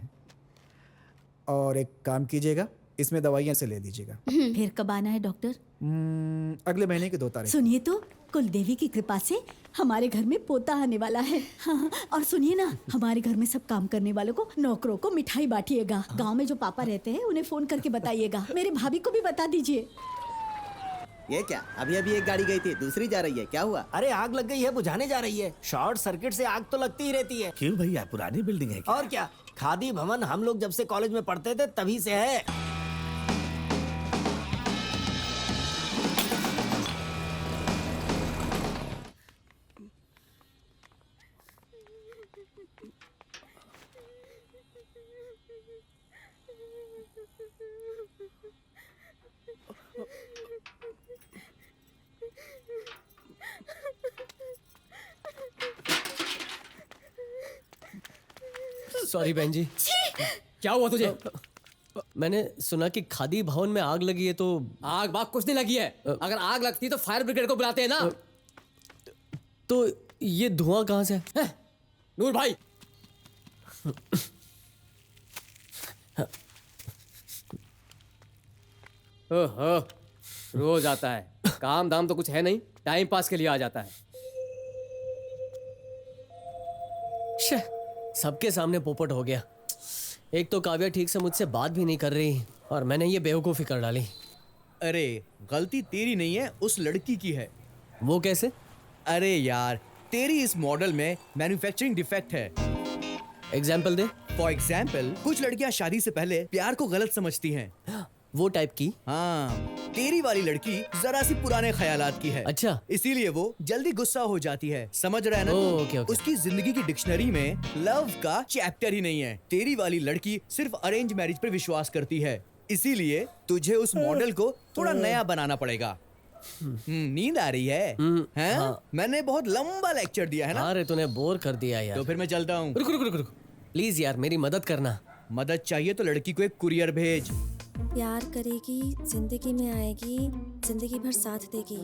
और एक काम कीजिएगा, इसमें दवाइयाँ से ले लीजिएगा। फिर कब आना है डॉक्टर? अगले महीने की 2 तारीख। सुनिए तो, कुल देवी की कृपा से हमारे घर में पोता आने वाला है। हाँ, और सुनिए ना, हमारे घर में सब काम करने वालों को, नौकरों को मिठाई बांटिएगा। गांव में जो पापा रहते हैं उन्हें फोन करके बताइएगा। मेरे भाभी को भी बता दीजिए। ये क्या, अभी अभी एक गाड़ी गई थी, दूसरी जा रही है, क्या हुआ? अरे आग लग गई है, बुझाने जा रही है। शॉर्ट सर्किट से आग तो लगती ही रहती है। क्यों भैया, पुरानी बिल्डिंग है क्या? और क्या, खादी भवन हम लोग जब से कॉलेज में पढ़ते थे तभी से है। सॉरी बहन जी। क्या हुआ तुझे? मैंने सुना कि खादी भवन में आग लगी है। तो आग बाग कुछ नहीं लगी है। अगर आग लगती तो फायर ब्रिगेड को बुलाते हैं ना। तो ये धुआं कहाँ से है? नूर भाई, ओहो, रोज आता है। काम दाम तो कुछ है नहीं, टाइम पास के लिए आ जाता है। शे, सबके सामने पोपट हो गया। एक तो काव्या ठीक से मुझसे बात भी नहीं कर रही और मैंने ये बेवकूफ़ी कर डाली। अरे गलती तेरी नहीं है, उस लड़की की है। वो कैसे? अरे यार, तेरी इस मॉडल में मैन्युफैक्चरिंग डिफेक्ट है। Example they. फॉर एग्जाम्पल, कुछ लड़कियां शादी से पहले प्यार को गलत समझती हैं। वो टाइप की? हाँ, तेरी वाली लड़की जरा सी पुराने ख्यालात की है। अच्छा, इसीलिए वो जल्दी गुस्सा हो जाती है। समझ रहा है ना तू? Okay, okay. उसकी जिंदगी की डिक्शनरी में लव का चैप्टर ही नहीं है। तेरी वाली लड़की सिर्फ अरेंज मैरिज पर विश्वास करती है। इसीलिए तुझे उस मॉडल को थोड़ा नया बनाना पड़ेगा। नींद आ रही है? हैं? हाँ। मैंने बहुत लंबा लेक्चर दिया है ना? अरे तूने बोर कर दिया यार। तो फिर मैं चलता हूँ। रुक रुक रुक रुक, प्लीज यार मेरी मदद करना। मदद चाहिए तो लड़की को एक कुरियर भेज। प्यार करेगी, जिंदगी में आएगी, जिंदगी भर साथ देगी।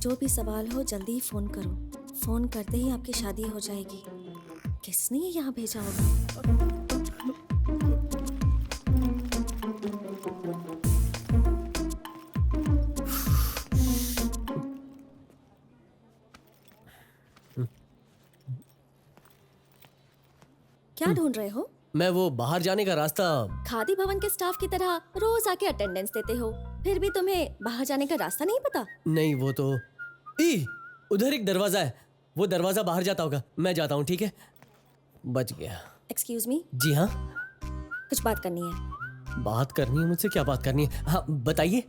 जो भी सवाल हो जल्दी ही फोन करो। फोन करते ही आपकी शादी हो जाएगी। किसने ये यहाँ भेजा होगा? क्या ढूंढ रहे हो? मैं वो बाहर जाने का रास्ता। खादी भवन के स्टाफ की तरह रोज आके अटेंडेंस देते हो, फिर भी तुम्हें बाहर जाने का रास्ता नहीं पता? नहीं, वो तो उधर एक दरवाजा है, वो दरवाजा बाहर जाता होगा। मैं जाता हूँ, ठीक है? बच गया। Excuse me. जी हाँ। कुछ बात करनी है। बात करनी है मुझसे? क्या बात करनी है? हाँ बताइए।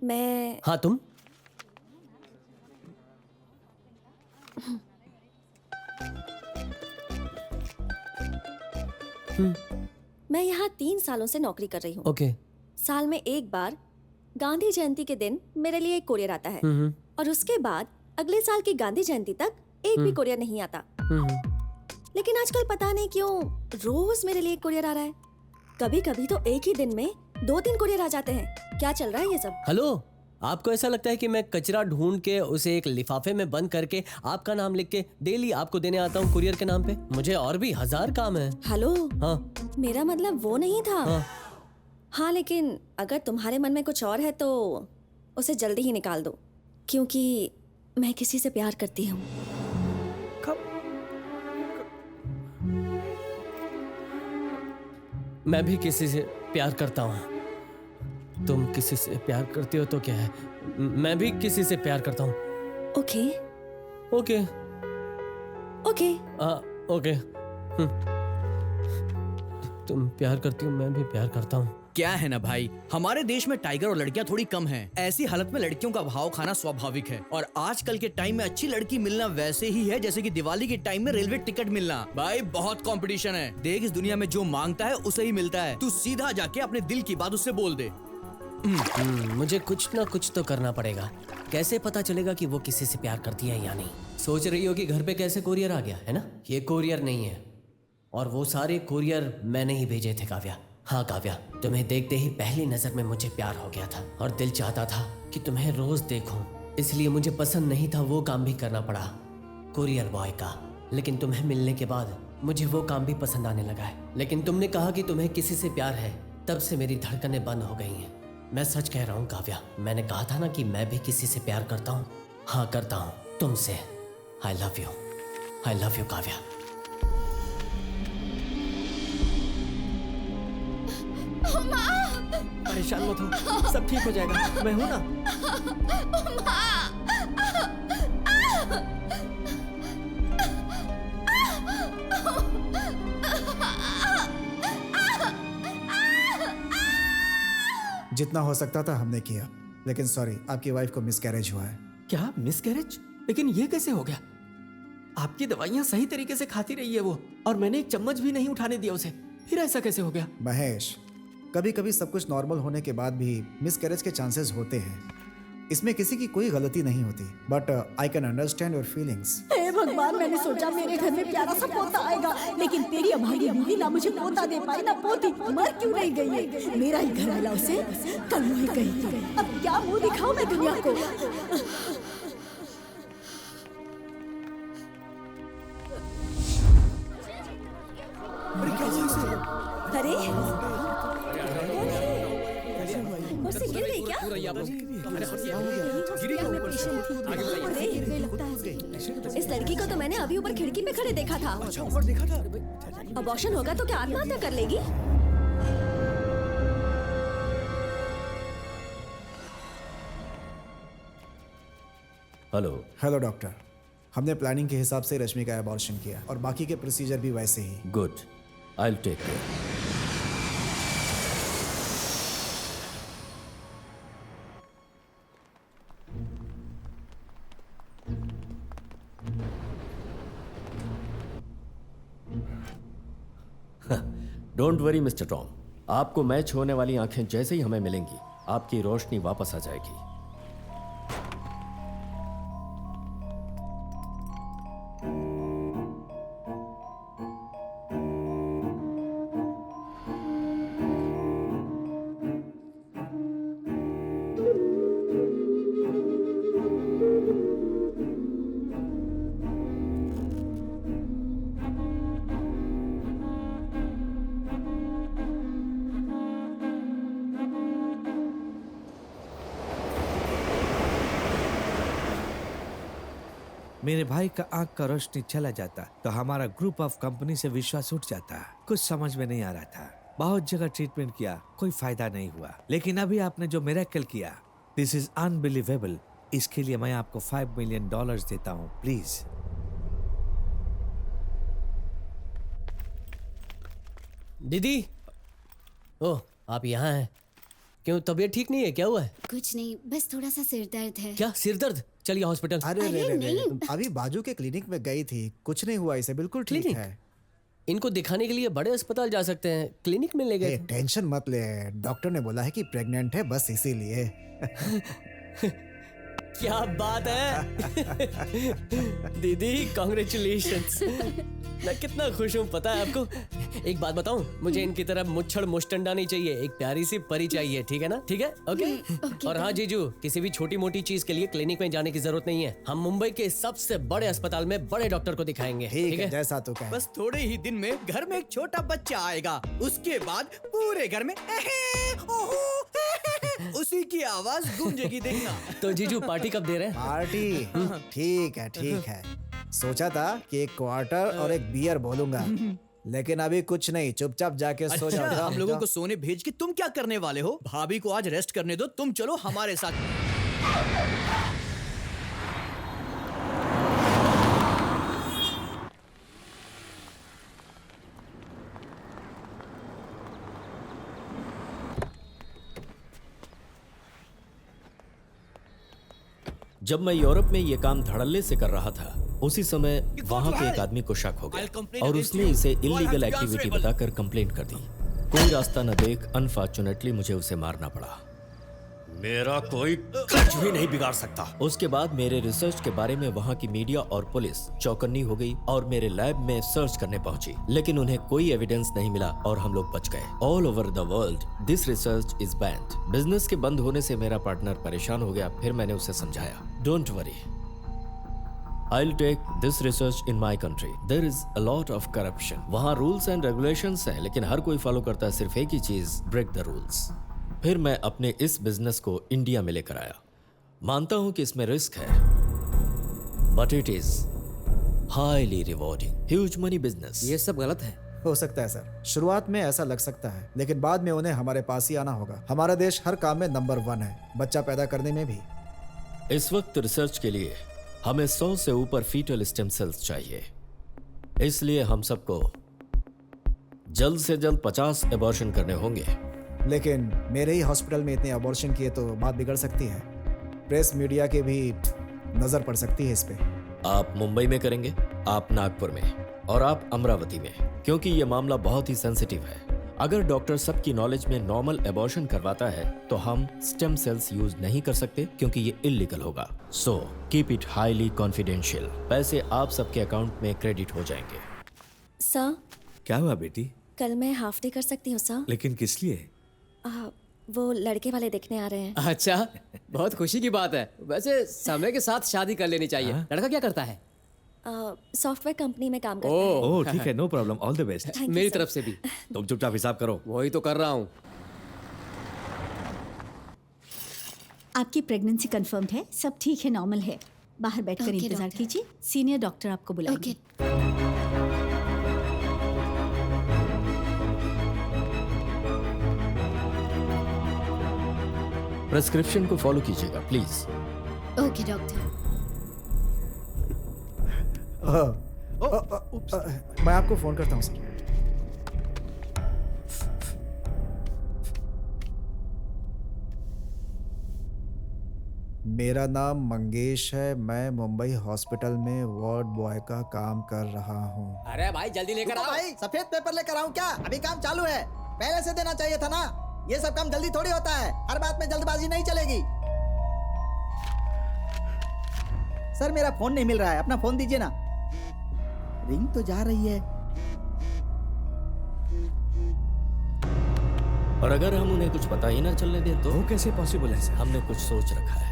मैं हाँ तुम? मैं यहाँ 3 सालों से नौकरी कर रही हूँ। ओके। साल में एक बार गांधी जयंती के दिन मेरे लिए एक कोरियर आता है और उसके बाद अगले साल की गांधी जयंती तक एक भी कोरियर नहीं आता। लेकिन आजकल पता नहीं क्यों रोज मेरे लिए कोरियर आ रहा है। कभी कभी तो एक ही दिन में 2-3 कोरियर आ जाते हैं। क्या चल रहा है ये सब? हेलो, आपको ऐसा लगता है कि मैं कचरा ढूंढ के उसे एक लिफाफे में बंद करके आपका नाम लिख के डेली आपको देने आता हूँ कुरियर के नाम पे? मुझे और भी 1000 काम है। हेलो। हाँ। मेरा मतलब वो नहीं था। हाँ, लेकिन अगर तुम्हारे मन में कुछ और है तो उसे जल्दी ही निकाल दो, क्योंकि मैं किसी से प्यार करती हूँ। मैं भी किसी से प्यार करता हूँ। तुम किसी से प्यार करती हो तो क्या है, मैं भी किसी से प्यार करता हूँ। Okay okay okay okay. तुम प्यार करती हो, मैं भी प्यार करता हूँ। क्या है ना भाई, हमारे देश में टाइगर और लड़कियां थोड़ी कम हैं। ऐसी हालत में लड़कियों का भाव खाना स्वाभाविक है। और आजकल के टाइम में अच्छी लड़की मिलना वैसे ही है जैसे कि दिवाली के टाइम में रेलवे टिकट मिलना। भाई बहुत कंपटीशन है। देख, इस दुनिया में जो मांगता है उसे ही मिलता है। तू सीधा जाके अपने दिल की बात उससे बोल दे। मुझे कुछ ना कुछ तो करना पड़ेगा। कैसे पता चलेगा कि वो किसी से प्यार करती है या नहीं? सोच रही हो कि घर पे कैसे कोरियर आ गया है ना? ये कोरियर नहीं है, और वो सारे कोरियर मैंने ही भेजे थे काव्या। हाँ काव्या, तुम्हें देखते ही पहली नजर में मुझे प्यार हो गया था और दिल चाहता था कि तुम्हें रोज देखूं। इसलिए मुझे पसंद नहीं था वो काम भी करना पड़ा कोरियर बॉय का। लेकिन तुम्हें मिलने के बाद मुझे वो काम भी पसंद आने लगा है। लेकिन तुमने कहा कि तुम्हें किसी से प्यार है, तब से मेरी धड़कनें बंद हो गई हैं। मैं सच कह रहा हूँ काव्या, मैंने कहा था ना कि मैं भी किसी से प्यार करता हूँ। हाँ करता हूँ, तुमसे। I love you Kavya. परेशान मत हो, सब ठीक हो जाएगा, मैं हूं ना। जितना हो सकता था हमने किया, लेकिन सॉरी, आपकी वाइफ को मिसकैरेज हुआ है। क्या मिसकैरेज? लेकिन ये कैसे हो गया? आपकी दवाइयां सही तरीके से खाती रही है वो, और मैंने एक चम्मच भी नहीं उठाने दिया उसे, फिर ऐसा कैसे हो गया? महेश, कभी कभी सब कुछ नॉर्मल होने के बाद भी मिसकैरेज के चांसेस होते हैं। इसमें किसी की कोई गलती नहीं होती, but I can understand your feelings. हे भगवान, मैंने सोचा मेरे घर में प्यारा सा पोता आएगा, लेकिन तेरी अभागी बीवी ना मुझे पोता दे पाई ना पोती। मर क्यों नहीं गई है? मेरा ही घर वाला उसे कल मुझे कही। अब क्या मुंह दिखाऊं मैं दुनिया को? बताइए आप लोग। अरे हटिए, गिरी क्या क्यों मैं ऊपर से? पेशेंट थी? आगे बताइए। अरे, गिर गई लगता है। इस लड़की को तो मैंने अभी ऊपर खिड़की पे खड़े देखा था। ऊपर देखा था। अबॉर्शन होगा तो क्या आत्महत्या कर लेगी? हेलो। हेलो डॉक्टर, हमने प्लानिंग के हिसाब से रश्मि का अबॉर्शन किया और बाकी के प्रोसीजर भी वैसे ही। Good, I will take care. Don't worry mister Tom, आपको मैच होने वाली आंखें जैसे ही हमें मिलेंगी आपकी रोशनी वापस आ जाएगी। मेरे भाई का आंख का रोशनी चला जाता तो हमारा ग्रुप ऑफ कंपनी से विश्वास उठ जाता। कुछ समझ में नहीं आ रहा था, बहुत जगह ट्रीटमेंट किया, कोई फायदा नहीं हुआ, लेकिन अभी आपने जो मिरेकल किया, दिस इज अनबिलीवेबल। इसके लिए मैं आपको $5 मिलियन देता हूँ, प्लीज। दीदी, ओह आप यहाँ हैं। क्यों, तबीयत ठीक नहीं है? क्या हुआ है? कुछ नहीं, बस थोड़ा सा सिर दर्द है। क्या सिर दर्द? चलिए हॉस्पिटल। अरे अरे नहीं। अभी बाजू के क्लिनिक में गई थी, कुछ नहीं हुआ, इसे बिल्कुल ठीक क्लिनिक? है। इनको दिखाने के लिए बड़े अस्पताल जा सकते हैं, क्लिनिक में ले गए थे। टेंशन मत ले, डॉक्टर ने बोला है कि प्रेग्नेंट है, बस इसीलिए। क्या बात है। दीदी कॉन्ग्रेचुलेशंस। मैं कितना खुश हूँ पता है आपको। एक बात बताऊं, मुझे इनकी तरह मुच्छड़ मुस्टंडा नहीं चाहिए, एक प्यारी सी परी चाहिए, ठीक है ना? ठीक है, ओके। और हाँ जीजू, किसी भी छोटी मोटी चीज के लिए क्लिनिक में जाने की जरूरत नहीं है। हम मुंबई के सबसे बड़े अस्पताल में बड़े डॉक्टर को दिखाएंगे, ठीक है, जैसा तू कहे। बस थोड़े ही दिन में घर में एक छोटा बच्चा आएगा, उसके बाद पूरे घर में उसी की आवाज गूंजेगी, देखना। तो जीजू पार्टी कब दे रहे हैं? पार्टी? ठीक है ठीक है। सोचा था कि एक क्वार्टर और एक बियर बोलूंगा, लेकिन अभी कुछ नहीं, चुपचाप जाके सो अच्छा, जाओ। हम लोगों को सोने भेज के तुम क्या करने वाले हो? भाभी को आज रेस्ट करने दो, तुम चलो हमारे साथ। जब मैं यूरोप में ये काम धड़ल्ले से कर रहा था, उसी समय वहाँ के एक आदमी को शक हो गया और उसने इसे इलीगल एक्टिविटी बताकर कंप्लेंट कर दी। कोई रास्ता न देख अनफॉर्चुनेटली मुझे उसे मारना पड़ा। मेरा कोई कुछ भी नहीं बिगाड़ सकता। उसके बाद मेरे रिसर्च के बारे में वहाँ की मीडिया और पुलिस चौकन्नी हो गई और मेरे लैब में सर्च करने पहुंची, लेकिन उन्हें कोई एविडेंस नहीं मिला और हम लोग बच गए। All over the world this research is band. Business के बंद होने से मेरा पार्टनर परेशान हो गया, फिर मैंने उसे समझाया, don't worry, I'll take this research in my country. There is a lot of corruption. वहाँ rules and regulations हैं, लेकिन हर कोई फॉलो करता है सिर्फ एक ही चीज, break the rules. फिर मैं अपने इस बिजनेस को इंडिया में लेकर आया। मानता हूं कि इसमें रिस्क है, but it is highly rewarding, huge money business. ये सब गलत है। हो सकता है सर, शुरुआत में ऐसा लग सकता है, लेकिन बाद में उन्हें हमारे पास ही आना होगा। हमारा देश हर काम में नंबर 1 है, बच्चा पैदा करने में भी। इस वक्त रिसर्च के लिए हमें 100 से ऊपर फीटल स्टेम सेल्स चाहिए, इसलिए हम सबको जल्द से जल्द 50 एबॉर्शन करने होंगे। लेकिन मेरे ही हॉस्पिटल में इतने अबॉर्शन किए तो बात बिगड़ सकती है, प्रेस मीडिया के भी नजर पड़ सकती है इस पे। आप मुंबई में करेंगे, आप नागपुर में और आप अमरावती में, क्योंकि ये मामला बहुत ही सेंसिटिव है। अगर डॉक्टर सबकी नॉलेज में नॉर्मल एबॉर्शन करवाता है तो हम स्टेम सेल्स यूज नहीं कर सकते क्योंकि ये इलीगल होगा। So keep it highly confidential. पैसे आप सबके अकाउंट में क्रेडिट हो जाएंगे। सर, क्या हुआ बेटी? कल मैं हाफ डे कर सकती हूँ सर? लेकिन किस लिए? वो लड़के वाले देखने आ रहे हैं। अच्छा, बहुत खुशी की बात है। वैसे समय के साथ शादी कर लेनी चाहिए। लड़का क्या करता है? सॉफ्टवेयर कंपनी में काम करता है। ओह ठीक है, no problem, all the best. मेरी तरफ से भी। तुम चुपचाप हिसाब करो। वही तो कर रहा हूँ। आपकी प्रेगनेंसी कंफर्म्ड है, सब ठीक है, नॉर्मल है। बाहर बैठकर Okay, इंतजार डॉक्टर। कीजिए, सीनियर डॉक्टर आपको बुलाएंगे। प्रेस्क्रिप्शन को फॉलो कीजिएगा प्लीज। Okay doctor. मैं आपको फोन करता हूँ सर। मेरा नाम मंगेश है, मैं मुंबई हॉस्पिटल में वार्ड बॉय का काम कर रहा हूँ। अरे भाई जल्दी लेकर रुको आओ। भाई, सफेद पेपर लेकर आऊं क्या? अभी काम चालू है, पहले से देना चाहिए था ना। ये सब काम जल्दी थोड़ी होता है, हर बात में जल्दबाजी नहीं चलेगी। सर मेरा फोन नहीं मिल रहा है, अपना फोन दीजिए ना। रिंग तो जा रही है। और अगर हम उन्हें कुछ पता ही ना चलने दें तो वो कैसे पॉसिबल है सर? हमने कुछ सोच रखा है।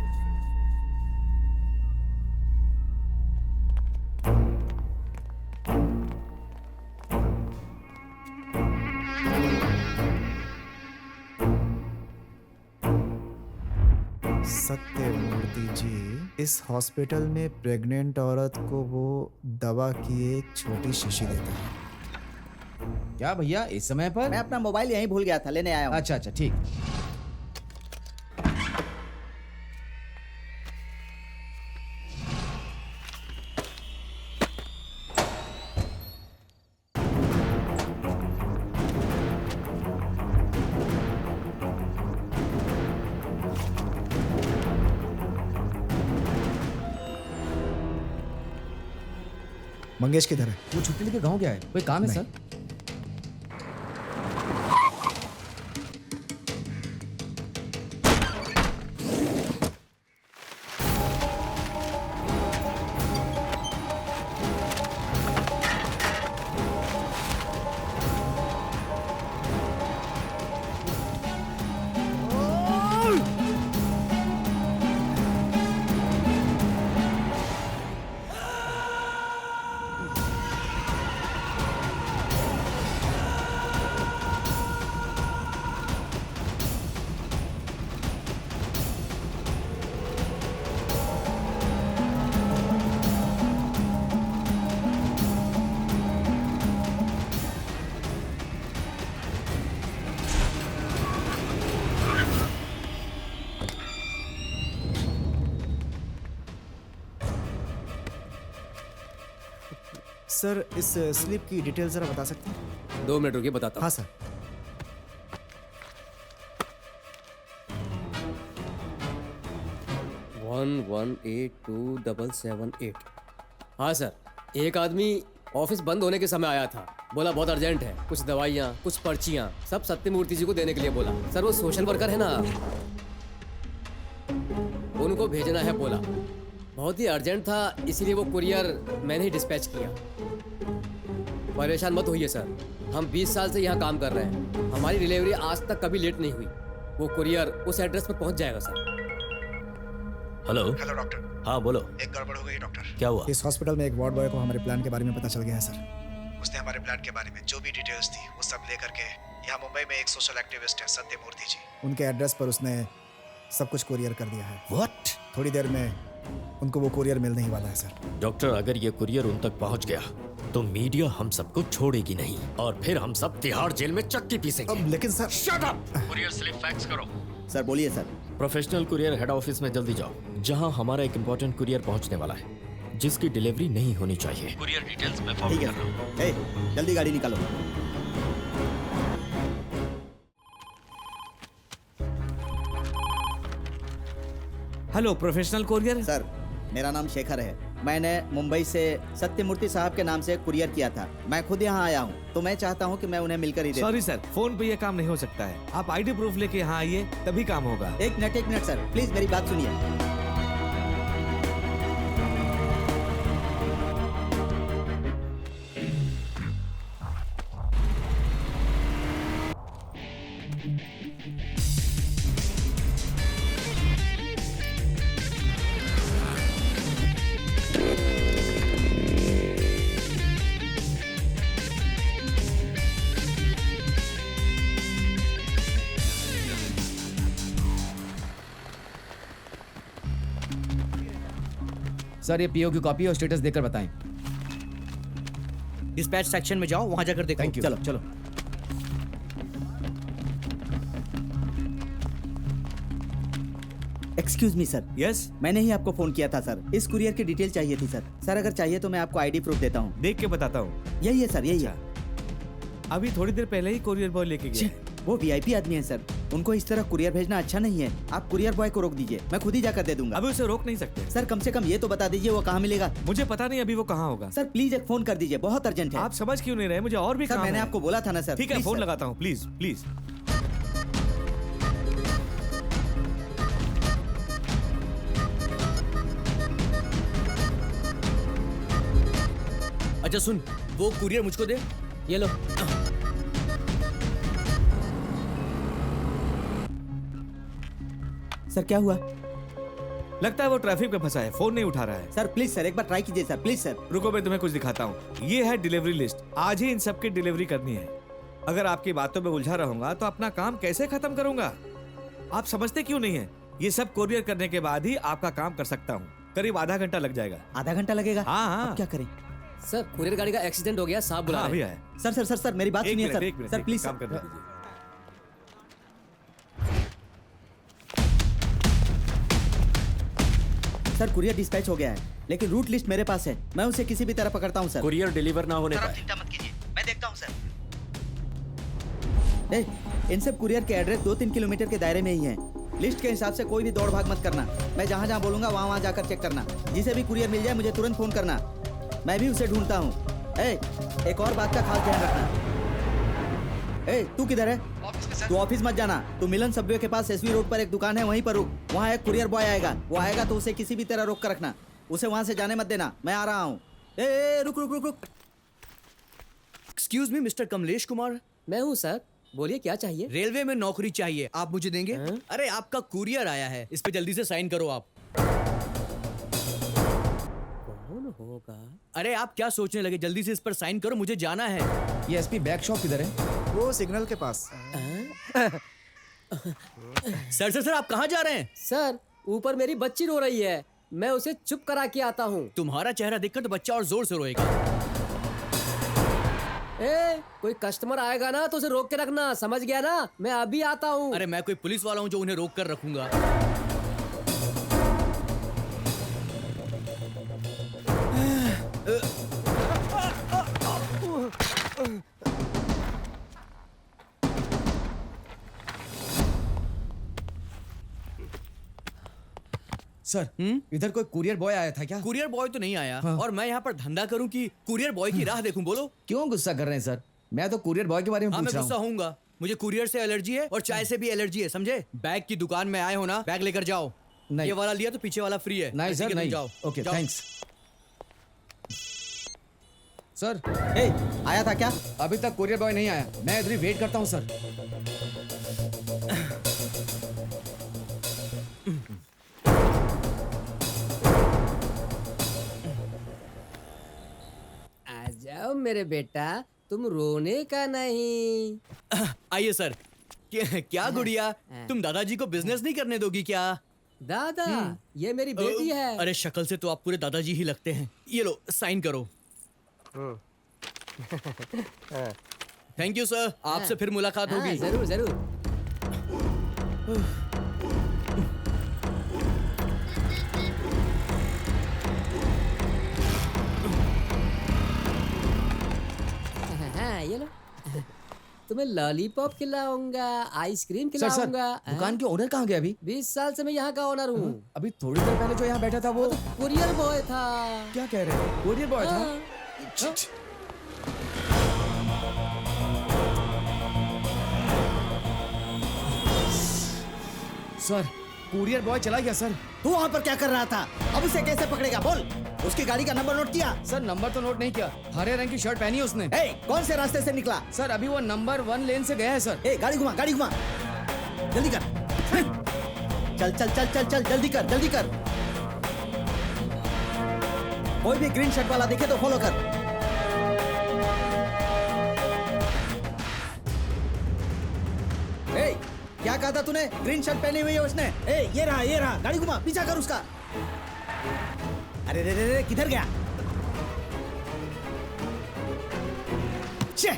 सत्यमूर्ति जी, इस हॉस्पिटल में प्रेग्नेंट औरत को वो दवा की एक छोटी शीशी देता है। क्या भैया इस समय पर? मैं अपना मोबाइल यहीं भूल गया था, लेने आया हूँ। अच्छा अच्छा ठीक। मंगेश किधर है? वो छुट्टी लेके गाँव गया है, कोई काम है सर? सर इस स्लिप की डिटेल जरा बता सकते हैं? 2 मिनट रुकिए, बताता हूँ। हाँ सर। वन 1182778। हाँ सर, एक आदमी ऑफिस बंद होने के समय आया था, बोला बहुत अर्जेंट है, कुछ दवाइयाँ कुछ पर्चियाँ सब सत्यमूर्ति जी को देने के लिए बोला। सर वो सोशल वर्कर है ना, उनको भेजना है बोला। बहुत ही अर्जेंट था, इसीलिए वो कुरियर मैंने ही डिस्पैच किया। परेशान मत होइए सर, हम 20 साल से यहाँ काम कर रहे हैं, हमारी डिलीवरी आज तक कभी लेट नहीं हुई। वो कुरियर उस एड्रेस पर पहुँच जाएगा सर। Hello hello doctor. हाँ बोलो। एक गड़बड़ हो गई डॉक्टर। क्या हुआ? इस हॉस्पिटल में एक वार्ड बॉय को हमारे प्लान के बारे में पता चल गया है सर। उसने हमारे प्लान के बारे में जो भी डिटेल्स थी वो सब लेकर के यहाँ मुंबई में एक सोशल एक्टिविस्ट है सत्यमूर्ति जी, उनके एड्रेस पर उसने सब कुछ कुरियर कर दिया है। व्हाट? थोड़ी देर में उनको वो कुरियर मिलने ही वाला है सर। डॉक्टर, अगर ये कुरियर उन तक पहुंच गया तो मीडिया हम सबको छोड़ेगी नहीं और फिर हम सब तिहाड़ जेल में चक्की पीसेंगे। लेकिन sir. Shut up! Courier slip fax करो। सर बोलिए sir. Professional courier head office में जल्दी जाओ, जहां हमारा एक इम्पोर्टेंट कुरियर पहुंचने वाला है जिसकी डिलीवरी नहीं होनी चाहिए। कुरियर डिटेल्स में ठीक है सर। ए, जल्दी गाड़ी निकालो। Hello professional courier. सर मेरा नाम शेखर है, मैंने मुंबई से सत्यमूर्ति साहब के नाम से कुरियर किया था। मैं खुद यहाँ आया हूँ, तो मैं चाहता हूँ कि मैं उन्हें मिलकर ही दे। सॉरी सर, फोन पे ये काम नहीं हो सकता है, आप आईडी प्रूफ लेके यहाँ आइए तभी काम होगा। एक मिनट सर, प्लीज मेरी बात सुनिए। सर ये पीओ की कॉपी और स्टेटस देकर बताएं। डिस्पैच सेक्शन में जाओ, वहां जाकर देखो। Thank you. चलो चलो। Excuse me sir. यस, मैंने ही आपको फोन किया था सर। इस कुरियर की डिटेल चाहिए थी सर। सर अगर चाहिए तो मैं आपको आईडी प्रूफ देता हूँ। देख के बताता हूँ। यही है सर, यही है। अभी थोड़ी देर पहले ही कोरियर बॉय लेके गया। वो वीआईपी आदमी है सर, उनको इस तरह कुरियर भेजना अच्छा नहीं है। आप कुरियर बॉय को रोक दीजिए, मैं खुद ही जाकर दे दूंगा। अभी उसे रोक नहीं सकते। सर कम से कम ये तो बता दीजिए वो कहाँ मिलेगा। मुझे पता नहीं अभी वो कहाँ होगा। सर प्लीज एक फोन कर दीजिए, बहुत अर्जेंट है। आप समझ क्यों नहीं रहे? मुझे और भी सर काम मैंने है। आपको बोला था ना सर। ठीक है, प्लीज फोन सर। लगाता हूँ, प्लीज प्लीज। अच्छा सुन, वो कुरियर मुझको दे। ये लो। सर क्या हुआ? लगता है वो ट्रैफिक में फंसा है, फोन नहीं उठा रहा है। सर प्लीज सर एक बार ट्राई कीजिए सर, प्लीज सर। रुको मैं तुम्हें कुछ दिखाता हूँ। ये है डिलीवरी लिस्ट। आज ही इन सब की डिलीवरी करनी है। अगर आपकी बातों में उलझा रहूंगा तो अपना काम कैसे खत्म करूंगा? आप समझते क्यों नहीं है? ये सब कोरियर करने के बाद ही आपका काम कर सकता हूँ। करीब आधा घंटा लग जाएगा। आधा घंटा लगेगा? हाँ हाँ। अब क्या करें? सर कुरियर गाड़ी का एक्सीडेंट हो गया, साहब बुला हाँ, रहे अभी हैं। आया। सर सर सर सर मेरी बात एक सुनिए मिनट, सर। एक मिनट, सर एक प्लीज काम करने दीजिए। सर कुरियर डिस्पैच हो गया है, लेकिन रूट लिस्ट मेरे पास है। मैं उसे किसी भी तरह पकड़ता हूँ सर। कुरियर डिलीवर ना होने पर चिंता मत कीजिए, मैं देखता हूँ सर। इन सब कुरियर के एड्रेस 2-3 किलोमीटर के दायरे में ही है। लिस्ट के हिसाब से कोई भी दौड़ भाग मत करना। मैं जहाँ जहाँ बोलूंगा वहाँ वहाँ जाकर चेक करना। जिसे भी कुरियर मिल जाए मुझे तुरंत फोन करना, मैं भी उसे ढूंढता हूँ। एक और बात का खास ध्यान रखना। तू किधर है? तू ऑफिस मत जाना। तू मिलन सबवे के पास एसवी रोड पर एक दुकान है, वहीं पर रुक। वहाँ एक कुरियर बॉय आएगा। वो आएगा तो उसे किसी भी तरह रोक कर रखना। उसे वहाँ से जाने मत देना। मैं आ रहा हूँ। रुक रुक रुक रुक। Excuse me mister Kamlesh Kumar. मैं हूँ सर, बोलिए क्या चाहिए? रेलवे में नौकरी चाहिए, आप मुझे देंगे? अरे आपका कुरियर आया है, इस पे जल्दी से साइन करो आप। कौन होगा? अरे आप क्या सोचने लगे, जल्दी से इस पर साइन करो, मुझे जाना है। ये एसपी बैक शॉप किधर है? वो सिग्नल के पास। सर सर सर आप कहाँ जा रहे हैं? सर ऊपर मेरी बच्ची रो रही है, मैं उसे चुप करा के आता हूँ। तुम्हारा चेहरा देखकर तो बच्चा और जोर से रोएगा। कोई कस्टमर आएगा ना तो उसे रोक के रखना, समझ गया ना? मैं अभी आता हूँ। अरे मैं कोई पुलिस वाला हूँ जो उन्हें रोक कर रखूंगा। सर इधर कोई कुरियर बॉय आया था क्या? कुरियर बॉय तो नहीं आया। हाँ। और मैं यहाँ पर धंधा करूँ कि कुरियर बॉय की राह देखूं? बोलो क्यों गुस्सा कर रहे हैं सर? मैं तो कुरियर बॉय के बारे में हाँ पूछ मैं रहा गुस्सा हूँ। होऊंगा। मुझे कुरियर से एलर्जी है और चाय से भी एलर्जी है, समझे? बैग की दुकान में आए हो ना, बैग लेकर जाओ। नहीं। ये वाला लिया तो पीछे वाला फ्री है। नहीं ऐसे सर कि तुम नहीं। जाओ। ओके जाओ। Thanks sir. आया था क्या? अभी तक कुरियर बॉय नहीं आया, मैं इधर ही वेट करता हूँ सर। आ जाओ मेरे बेटा, तुम रोने का नहीं। आइए सर। क्या गुड़िया, तुम दादाजी को बिजनेस नहीं करने दोगी क्या? दादा, ये मेरी बेटी है। अरे शक्ल से तो आप पूरे दादाजी ही लगते हैं। ये लो साइन करो। थैंक यू सर, आपसे फिर मुलाकात होगी। जरूर जरूर। हाँ, ये लो। तुम्हें लॉलीपॉप खिलाऊंगा, आइसक्रीम सर सर खिलाऊंगा। दुकान के ओनर कहाँ गया अभी? 20 साल से मैं यहाँ का ओनर हूँ। अभी थोड़ी देर पहले जो यहाँ बैठा था वो कुरियर बॉय था। क्या कह रहे हैं? कुरियर बॉय था? हाँ। सर कुरियर बॉय चला गया सर। तू वहाँ पर क्या कर रहा था? अब उसे कैसे पकड़ेगा बोल? उसकी गाड़ी का नंबर नोट किया? सर नंबर तो नोट नहीं किया, हरे रंग की शर्ट पहनी है उसने। कौन से रास्ते से निकला? सर अभी वो नंबर 1 लेन से गया है सर। गाड़ी घुमा, गाड़ी घुमा, जल्दी कर। चल चल चल चल चल, जल्दी कर, जल्दी कर। कोई भी ग्रीन शर्ट वाला दिखे तो फॉलो कर। क्या कहा था तूने? ग्रीन शर्ट पहनी हुई है उसने। ये रहा, गाड़ी घुमा, पीछा कर उसका। अरे रे रे रे, किधर गया? छे!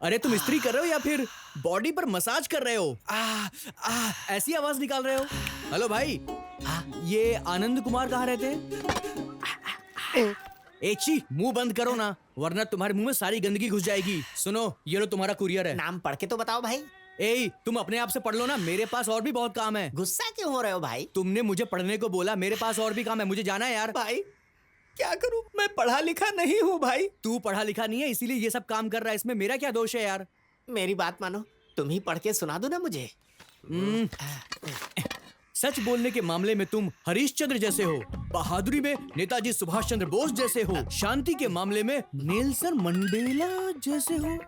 अरे तुम इस्त्री कर रहे हो या फिर बॉडी पर मसाज कर रहे हो? ऐसी आवाज निकाल रहे हो? हेलो भाई, ये आनंद कुमार कहाँ रहते हैं? एची, मुंह बंद करो ना, वरना तुम्हारे मुंह में सारी गंदगी घुस जाएगी। सुनो, ये लो तुम्हारा कुरियर है। नाम पढ़ के तो बताओ भाई। ए, तुम अपने आप से पढ़ लो ना, मेरे पास और भी बहुत काम है। गुस्सा क्यों हो रहे हो भाई? तुमने मुझे पढ़ने को बोला, मेरे पास और भी काम है, मुझे जाना है यार। भाई क्या करूं, मैं पढ़ा लिखा नहीं हूँ भाई। तू पढ़ा लिखा नहीं है इसीलिए ये सब काम कर रहा है, इसमें मेरा क्या दोष है यार? मेरी बात मानो, तुम ही पढ़ के सुना दो ना मुझे। सच बोलने के मामले में तुम हरीशचंद्र जैसे हो, बहादुरी में नेताजी सुभाष चंद्र बोस जैसे हो, शांति के मामले में नेल्सन मंडेला जैसे हो।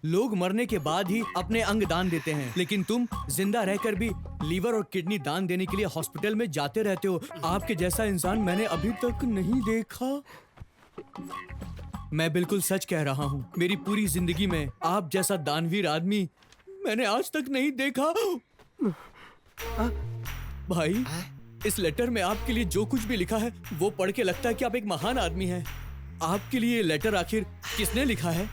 लोग मरने के बाद ही अपने अंग दान देते हैं, लेकिन तुम जिंदा रहकर भी लीवर और किडनी दान देने के लिए हॉस्पिटल में जाते रहते हो। आपके जैसा इंसान मैंने अभी तक नहीं देखा। मैं बिल्कुल सच कह रहा हूँ, मेरी पूरी जिंदगी में आप जैसा दानवीर आदमी मैंने आज तक नहीं देखा। भाई, इस लेटर में आपके लिए जो कुछ भी लिखा है वो पढ़ के लगता है कि आप एक महान आदमी हैं। आपके लिए ये लेटर आखिर किसने लिखा है?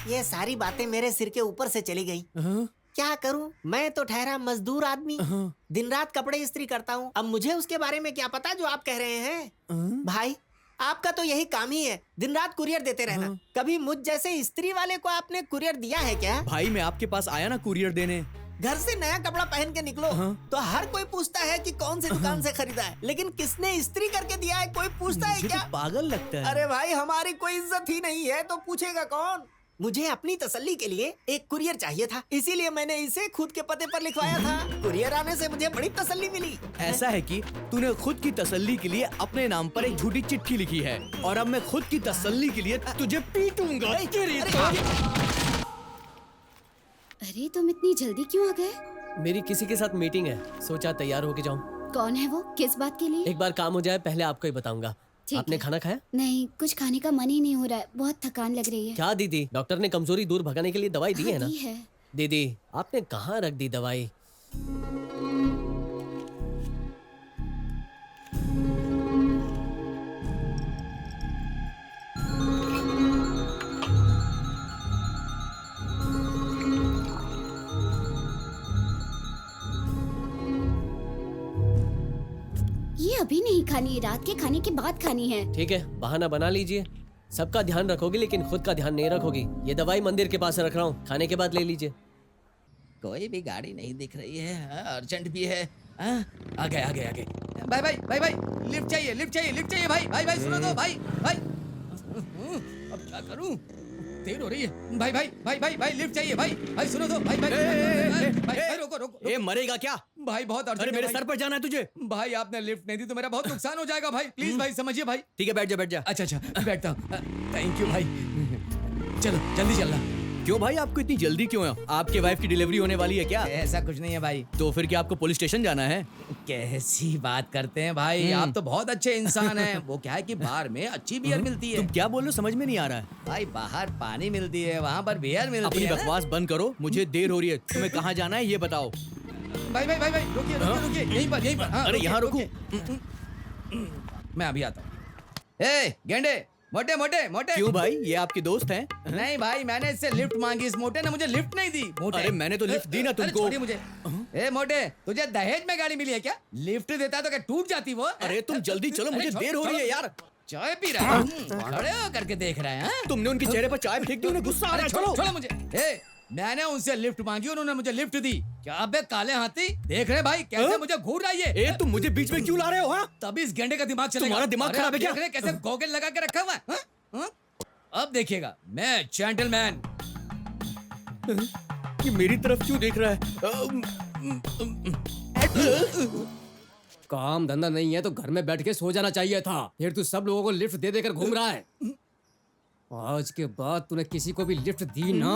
ये सारी बातें मेरे सिर के ऊपर से चली गई। क्या करूं, मैं तो ठहरा मजदूर आदमी, दिन रात कपड़े इस्त्री करता हूं। अब मुझे उसके बारे में क्या पता जो आप कह रहे हैं। भाई, आपका तो यही काम ही है, दिन रात कुरियर देते रहना। कभी मुझ जैसे इस्त्री वाले को आपने कुरियर दिया है क्या? भाई, मैं आपके पास आया ना कुरियर देने। घर से नया कपड़ा पहन के निकलो तो हर कोई पूछता है कि कौन सी दुकान से खरीदा है, लेकिन किसने इस्त्री करके दिया है कोई पूछता है क्या? तो पागल लगता है। अरे भाई, हमारी कोई इज्जत ही नहीं है तो पूछेगा कौन? मुझे अपनी तसल्ली के लिए एक कुरियर चाहिए था, इसीलिए मैंने इसे खुद के पते पर लिखवाया था। कुरियर आने से मुझे बड़ी तसल्ली मिली। ऐसा है कि तूने खुद की तसल्ली के लिए अपने नाम पर एक झूठी चिट्ठी लिखी है, और अब मैं खुद की तसल्ली के लिए तुझे पीटूंगा। अरे तुम इतनी जल्दी क्यों आ गए? मेरी किसी के साथ मीटिंग है, सोचा तैयार होके जाऊं। कौन है वो? किस बात के लिए? एक बार काम हो जाए पहले आपको ही बताऊंगा। आपने खाना खाया? नहीं, कुछ खाने का मन ही नहीं हो रहा है, बहुत थकान लग रही है। क्या दीदी, डॉक्टर ने कमजोरी दूर भगाने के लिए दवाई दी है ना? दी है। दीदी, आपने कहाँ रख दी दवाई? ये अभी नहीं खानी है, रात के खाने के बाद खानी है। ठीक है, बहाना बना लीजिए। सबका ध्यान रखोगी लेकिन खुद का ध्यान नहीं रखोगी। ये दवाई मंदिर के पास रख रहा हूँ, खाने के बाद ले लीजिए। कोई भी गाड़ी नहीं दिख रही है, अर्जेंट भी है। आ गए आ गए आ गए। भाई भाई भाई भाई, लिफ्ट चाहिए लिफ्ट चाहिए लिफ्ट चाहिए। भाई भाई भाई सुनो तो भाई भाई, अब क्या करूं, देर हो रही है। भाई भाई भाई भाई भाई लिफ्ट चाहिए। भाई भाई सुनो तो भाई भाई भाई रोको रोको। ए, मरेगा क्या? भाई बहुत अर्जेंट। अरे मेरे सर पर जाना है तुझे। भाई आपने लिफ्ट नहीं दी तो मेरा बहुत नुकसान हो जाएगा भाई, प्लीज भाई समझिए भाई। ठीक है, बैठ जा बैठ जा। अच्छा अच्छा, बैठता हूँ। थैंक यू भाई। चलो जल्दी चलना। क्यों भाई, आपको इतनी जल्दी क्यों है? आपके वाइफ की डिलीवरी होने वाली है क्या? ऐसा कुछ नहीं है भाई। तो फिर क्या आपको पुलिस स्टेशन जाना है? कैसी बात करते हैं भाई, आप तो बहुत अच्छे इंसान हैं। वो क्या है कि बाहर में अच्छी बियर मिलती है। तुम क्या बोल रहे हो, समझ में नहीं आ रहा है। भाई बाहर पानी मिलती है, वहाँ पर बियर मिलती है। अपनी बकवास बंद करो, मुझे देर हो रही है। तुम्हें कहाँ जाना है ये बताओ। भाई भाई भाई भाई रुकिए रुकिए रुकिए, यहीं पर यहीं पर। अरे यहाँ रुको। मैं अभी आता हूँ। ए गेंडे, मोटे मोटे मोटे। क्यों भाई, ये आपके दोस्त हैं? नहीं भाई, मैंने इससे लिफ्ट मांगी, इस मोटे ने मुझे लिफ्ट नहीं दी। मोटे, अरे मैंने तो लिफ्ट दी ना तुमको। छोड़िए मुझे। ए मोटे, तुझे दहेज में गाड़ी मिली है क्या? लिफ्ट देता तो क्या टूट जाती वो? अरे तुम जल्दी चलो, मुझे देर हो रही है यार। चाय पी रहा है, खड़े हो करके देख रहे हैं। तुमने उनके चेहरे पर चाय फेंक दी, उन्हें गुस्सा आ रहा है। चलो छोड़ो मुझे। ए, मैंने उनसे लिफ्ट मांगी, उन्होंने मुझे लिफ्ट दी। क्या बे काले हाथी, देख रहे भाई कैसे मुझे घूर रहा है ये। तुम मुझे बीच में क्यों ला रहे हो? तभी इस गेंडे का दिमाग चलेगा। तुम्हारा दिमाग खराब है क्या? देख रहे कैसे गोगल लगा के रखा हुआ है। अब देखिएगा, मैं जेंटलमैन। ये मेरी तरफ क्यों देख रहा है? काम धंधा नहीं है तो घर में बैठ के सो जाना चाहिए था, फिर तू सब लोगों को लिफ्ट दे देकर घूम रहा है। आज के बाद तूने किसी को भी लिफ्ट दी ना।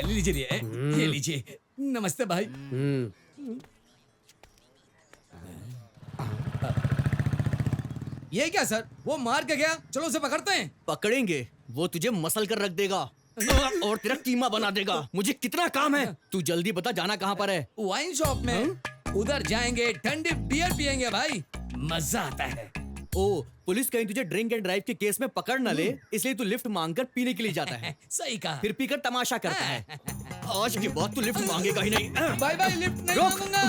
लीजिए ये लीजिए। नमस्ते भाई। ये क्या सर, वो मार के गया, चलो उसे पकड़ते हैं। पकड़ेंगे, वो तुझे मसल कर रख देगा और तेरा कीमा बना देगा। मुझे कितना काम है, तू जल्दी बता जाना कहाँ पर है। वाइन शॉप में। उधर जाएंगे, ठंडी बियर पियेंगे भाई, मजा आता है। ओ, पुलिस कहीं तुझे ड्रिंक एंड ड्राइव के केस में पकड़ न ले, इसलिए तू लिफ्ट मांगकर पीने के लिए जाता है। सही कहा। फिर पीकर तमाशा करता है। आज के बाद तू लिफ्ट मांगेगा ही नहीं। बाय बाय, लिफ्ट नहीं मांगूंगा।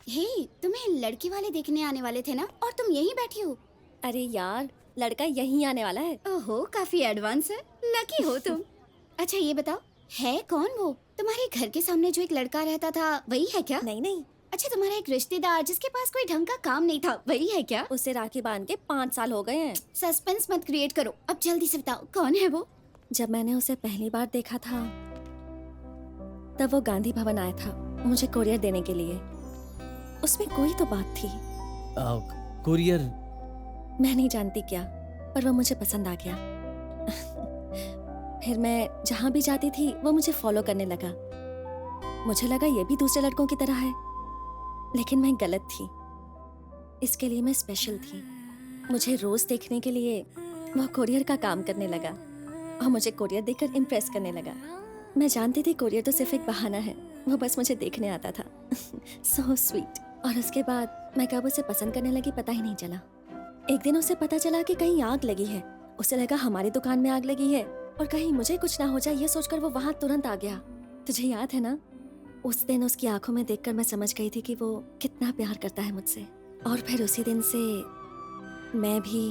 हे, तुम्हें लड़की वाले देखने आने वाले थे ना, और तुम यहीं बैठी हो। अरे यार, लड़का यहीं आने वाला है। ओहो, काफी एडवांस है, लकी हो तुम। अच्छा ये बताओ, है कौन वो? तुम्हारे घर के सामने जो एक लड़का रहता था, वही है क्या? नहीं नहीं। अच्छा, तुम्हारा एक रिश्तेदार जिसके पास कोई ढंग का काम नहीं था, वही है क्या? उसे राखी बांध के 5 साल हो गए हैं। सस्पेंस मत क्रिएट करो, अब जल्दी से बताओ कौन है वो? जब मैंने उसे पहली बार देखा था, तब वो गांधी भवन आया था मुझे कोरियर देने के लिए। उसमें कोई तो बात थी। कुरियर? मैं नहीं जानती क्या, पर वो मुझे पसंद आ गया। फिर मैं जहाँ भी जाती थी, वो मुझे फॉलो करने लगा। मुझे लगा ये भी दूसरे लड़कों की तरह है, लेकिन मैं गलत थी। इसके लिए मैं स्पेशल थी। मुझे रोज देखने के लिए वो कोरियर का काम करने लगा और मुझे कोरियर देकर इम्प्रेस करने लगा। मैं जानती थी कोरियर तो सिर्फ एक बहाना है, वो बस मुझे देखने आता था। So sweet. और उसके बाद मैं कब उसे पसंद करने लगी पता ही नहीं चला। एक दिन उसे पता चला कि कहीं आग लगी है। उसे लगा हमारी दुकान में आग लगी है और कहीं मुझे कुछ ना हो जाए, ये सोचकर वो वहाँ तुरंत आ गया। तुझे याद है ना, उस दिन उसकी आंखों में देखकर मैं समझ गई थी कि वो कितना प्यार करता है मुझसे। और फिर उसी दिन से मैं भी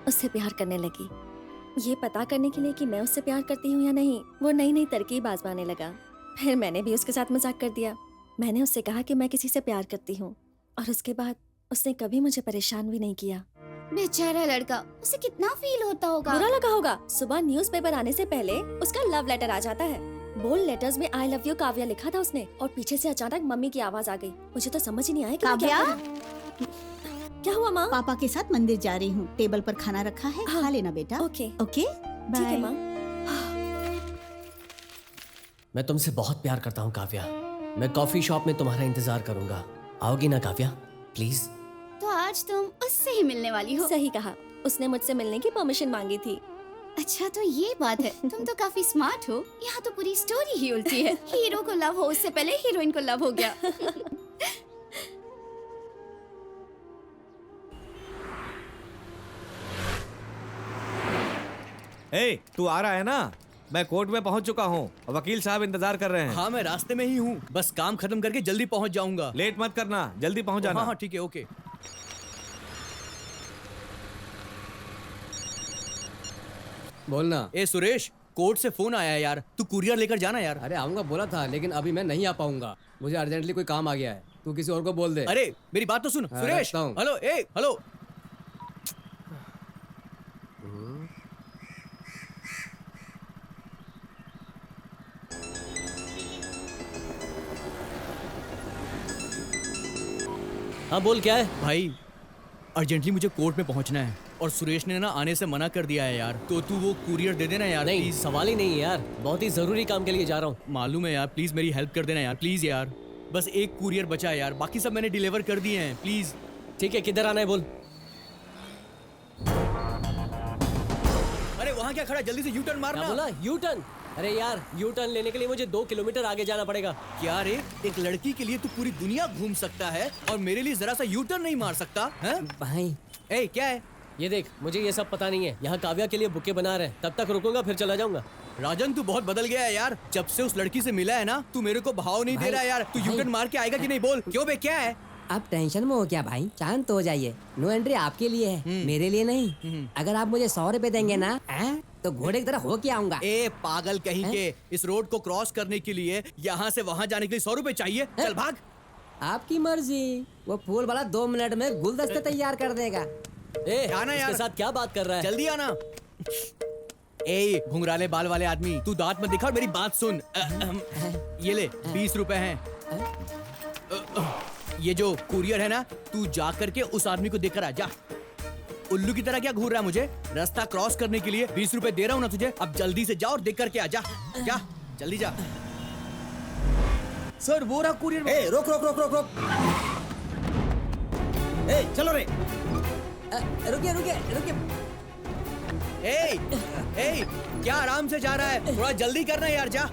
उससे प्यार करने लगी। ये पता करने के लिए कि मैं उससे प्यार करती हूँ या नहीं, वो नई नई तरकीब आजमाने लगा। फिर मैंने भी उसके साथ मजाक कर दिया। मैंने उससे कहा कि मैं किसी से प्यार करती हूँ, और उसके बाद उसने कभी मुझे परेशान भी नहीं किया। बेचारा लड़का, उसे कितना फील होता होगा। बुरा लगा होगा। सुबह न्यूज़पेपर आने से पहले उसका लव लेटर आ जाता है। बोल्ड लेटर्स में आई लव यू काव्या लिखा था उसने, और पीछे से अचानक मम्मी की आवाज आ गई। मुझे तो समझ ही नहीं आया कि मैं क्या करूं। क्या हुआ माँ? पापा के साथ मंदिर जा रही हूँ, टेबल पर खाना रखा है, खा लेना बेटा। ओके ओके, ठीक है माँ। मैं तुमसे बहुत प्यार करता हूँ काव्या। मैं कॉफी शॉप में तुम्हारा इंतजार करूंगा। आओगी ना काव्या, प्लीज? तो आज तुम उससे ही मिलने वाली हो? सही कहा, उसने मुझसे मिलने की परमिशन मांगी थी। अच्छा तो ये बात है, तुम तो काफी स्मार्ट हो। यहाँ तो पूरी स्टोरी ही उल्टी है। हीरो को लव हो उससे पहले हीरोइन को लव हो गया। ए, तू आ रहा है ना? मैं कोर्ट में पहुंच चुका हूँ, वकील साहब इंतजार कर रहे हैं। हाँ, मैं रास्ते में ही हूँ, बस काम खत्म करके जल्दी पहुँच जाऊंगा। लेट मत करना, जल्दी पहुँच जाना। हाँ हाँ ठीक है, ओके। बोलना। ए सुरेश, कोर्ट से फोन आया है यार, तू कुरियर लेकर जाना यार। अरे आऊंगा बोला था, लेकिन अभी मैं नहीं आ पाऊंगा। मुझे अर्जेंटली कोई काम आ गया है, तू किसी और को बोल दे। अरे मेरी बात तो सुन सुरेश। हेलो, ए हेलो। हाँ बोल, क्या है भाई? अर्जेंटली मुझे कोर्ट में पहुंचना है और सुरेश ने ना आने से मना कर दिया है यार, तो तू वो कुरियर दे देना यार। नहीं, प्लीज। सवाल ही नहीं है यार, बहुत ही जरूरी काम के लिए जा रहा हूँ। मालूम है यार, प्लीज मेरी हेल्प कर देना यार, प्लीज यार। बस एक कुरियर बचा है यार, बाकी सब मैंने डिलीवर कर दिए हैं, प्लीज। ठीक है, किधर आना है बोल। अरे वहाँ क्या खड़ा, जल्दी से यू टर्न मारना। क्या बोला? U turn? अरे यार, यू टर्न लेने के लिए मुझे 2 किलोमीटर आगे जाना पड़ेगा। क्या रे, एक लड़की के लिए तू पूरी दुनिया घूम सकता है और मेरे लिए जरा सा यू टर्न नहीं मार सकता है? भाई ए क्या है ये? देख, मुझे ये सब पता नहीं है। यहाँ काव्या के लिए बुके बना रहे हैं, तब तक रुकूंगा फिर चला जाऊंगा। राजन, तू बहुत बदल गया है यार, जब से उस लड़की से मिला है ना, तू मेरे को भाव नहीं दे रहा है यार। तू यू टर्न मार के आएगा कि नहीं, बोल। क्यों बे, क्या है? आप टेंशन में हो क्या भाई? शांत हो जाइए। नो एंट्री आपके लिए है, मेरे लिए नहीं। अगर आप मुझे 100 रुपए देंगे ना, तो घोड़े की तरह हो के आऊंगा। ए पागल कहीं के, इस रोड को क्रॉस करने के लिए यहाँ से वहाँ जाने के लिए 100 रुपए चाहिए? चल भाग। आपकी मर्जी। वो फूल वाला 2 मिनट में गुलदस्ते तैयार कर देगा। ए, आना यार। इसके साथ क्या बात कर रहा है? जल्दी आना। ए घुंघराले बाल वाले आदमी, तू दांत मत दिखा और मेरी बात सुन। ये ले 20 रुपए हैं। ये जो कुरियर है ना, तू जा करके उस आदमी को देकर आ जा। उल्लू की तरह क्या घूर रहा है मुझे? रास्ता क्रॉस करने के लिए 20 रुपए दे रहा हूँ ना तुझे, अब जल्दी से जा और देख करके आ जा। जा जल्दी जा। सर वो रहा कुरियर। ए, रोक रोक रोक रोक रोक। ए, चलो रे। रुकिए रुकिए रुकिए। ए, क्या आराम से जा रहा है? थोड़ा जल्दी करना यार, जा।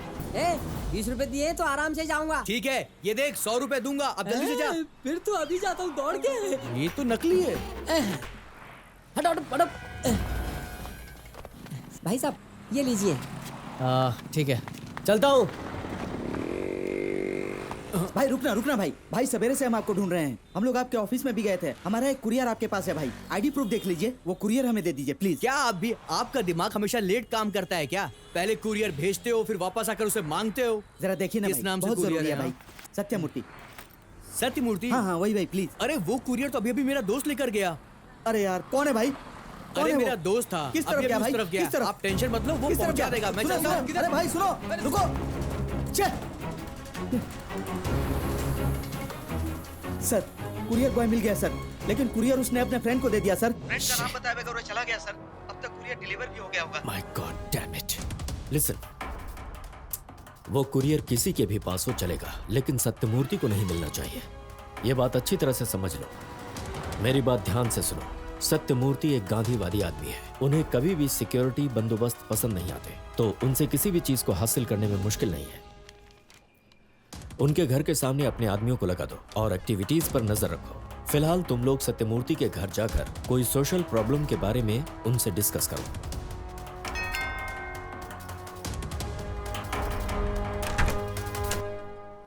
20 रुपए दिए तो आराम से जाऊंगा। ठीक है, ये देख 100 रुपए दूंगा, अब जल्दी से जा। फिर तो अभी जाता हूँ दौड़ के। ये तो नकली है। हटो हटो हटो। भाई साहब ये लीजिए। ठीक है, चलता हूँ। भाई रुकना रुकना भाई। भाई सवेरे से हम आपको ढूंढ रहे हैं। हम लोग आपके ऑफिस में भी गए थे। हमारा एक कुरियर आपके पास है भाई। आईडी प्रूफ देख लीजिए, वो कुरियर हमें दे दीजिए प्लीज। क्या आप भी, आपका दिमाग हमेशा लेट काम करता है क्या? पहले कुरियर भेजते हो, फिर वापस आकर उसे मांगते हो। जरा देखिए ना किस भाई, नाम से बहुत कुरियर जरूरी है है? भाई। सत्यमूर्ति। सत्यमूर्ति? हाँ वही भाई प्लीज। अरे वो कुरियर तो अभी अभी मेरा दोस्त लेकर गया। अरे यार कौन है भाई? अरे मेरा दोस्त था। किस तरफ गया भाई? किस तरफ? आप टेंशन मत लो, वो किस तरफ पहुंचा गया? देगा। मैं सुनो, चलता हूँ। सुनो, अरे भाई सुनो, रुको। सर कुरियर बॉय मिल गया सर, लेकिन कुरियर उसने अपने फ्रेंड को दे दिया सर। फ्रेंड का नाम बताया बगैर वो चला गया सर। अब तक कुरियर डिलीवर भी हो गया होगा। My god damn it. Listen, वो कुरियर किसी के भी पास हो चलेगा, लेकिन सत्यमूर्ति को नहीं मिलना चाहिए। ये बात अच्छी तरह से समझ लो। मेरी बात ध्यान से सुनो। सत्यमूर्ति एक गांधीवादी आदमी है। उन्हें कभी भी सिक्योरिटी बंदोबस्त पसंद नहीं आते, तो उनसे किसी भी चीज को हासिल करने में मुश्किल नहीं है। उनके घर के सामने अपने आदमियों को लगा दो और एक्टिविटीज पर नजर रखो। फिलहाल तुम लोग सत्यमूर्ति के घर जाकर कोई सोशल प्रॉब्लम के बारे में उनसे डिस्कस करो।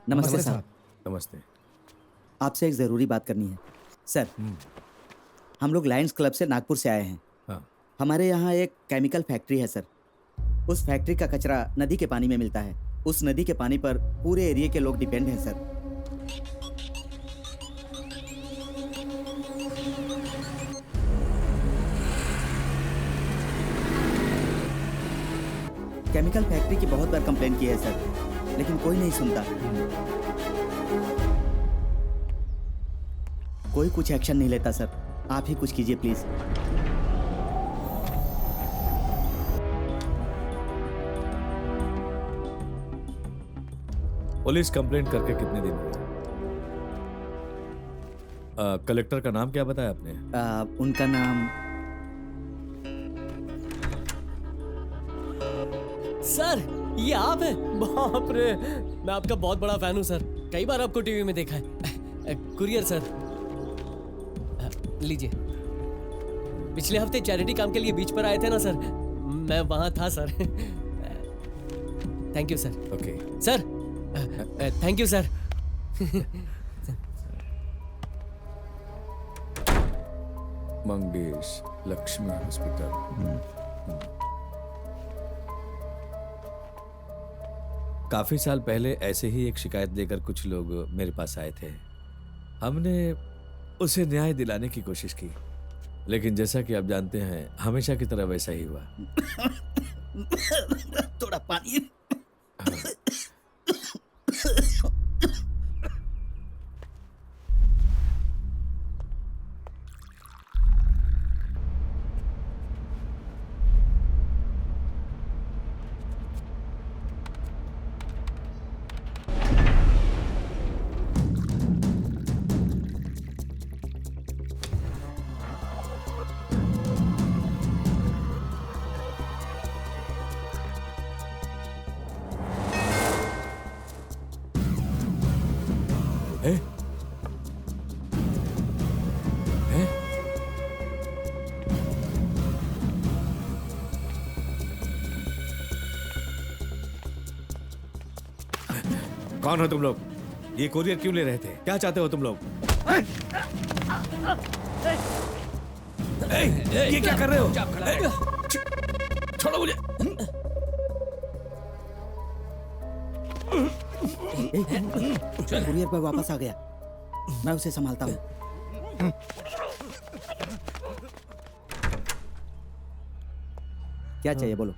नमस्ते साहब। नमस्ते। आपसे एक जरूरी बात करनी है सर। हम लोग लायंस क्लब से नागपुर से आए हैं। हाँ। हमारे यहाँ एक केमिकल फैक्ट्री है सर। उस फैक्ट्री का कचरा नदी के पानी में मिलता है। उस नदी के पानी पर पूरे एरिया के लोग डिपेंड हैं सर। केमिकल फैक्ट्री की बहुत बार कंप्लेंट की है सर, लेकिन कोई नहीं सुनता। कोई कुछ एक्शन नहीं लेता सर। आप ही कुछ कीजिए प्लीज। पुलिस कंप्लेंट करके कितने दिन हुए? कलेक्टर का नाम क्या बताया आपने? उनका नाम सर, ये आप हैं? बाप रे, मैं आपका बहुत बड़ा फैन हूँ सर। कई बार आपको टीवी में देखा है। कुरियर सर, लीजिए। पिछले हफ्ते चैरिटी काम के लिए बीच पर आए थे ना सर, मैं वहां था sir. Thank you sir. Okay sir, thank you sir. Mangesh Lakshmi hospital. काफी साल पहले ऐसे ही एक शिकायत लेकर कुछ लोग मेरे पास आए थे। हमने उसे न्याय दिलाने की कोशिश की, लेकिन जैसा कि आप जानते हैं हमेशा की तरह वैसा ही हुआ। थोड़ा पानी। कौन हो तुम लोग? ये कुरियर क्यों ले रहे थे? क्या चाहते हो तुम लोग? ये क्या कर रहे हो? छोड़ो मुझे। कुरियर पर वापस आ गया। मैं उसे संभालता हूँ। क्या चाहिए बोलो?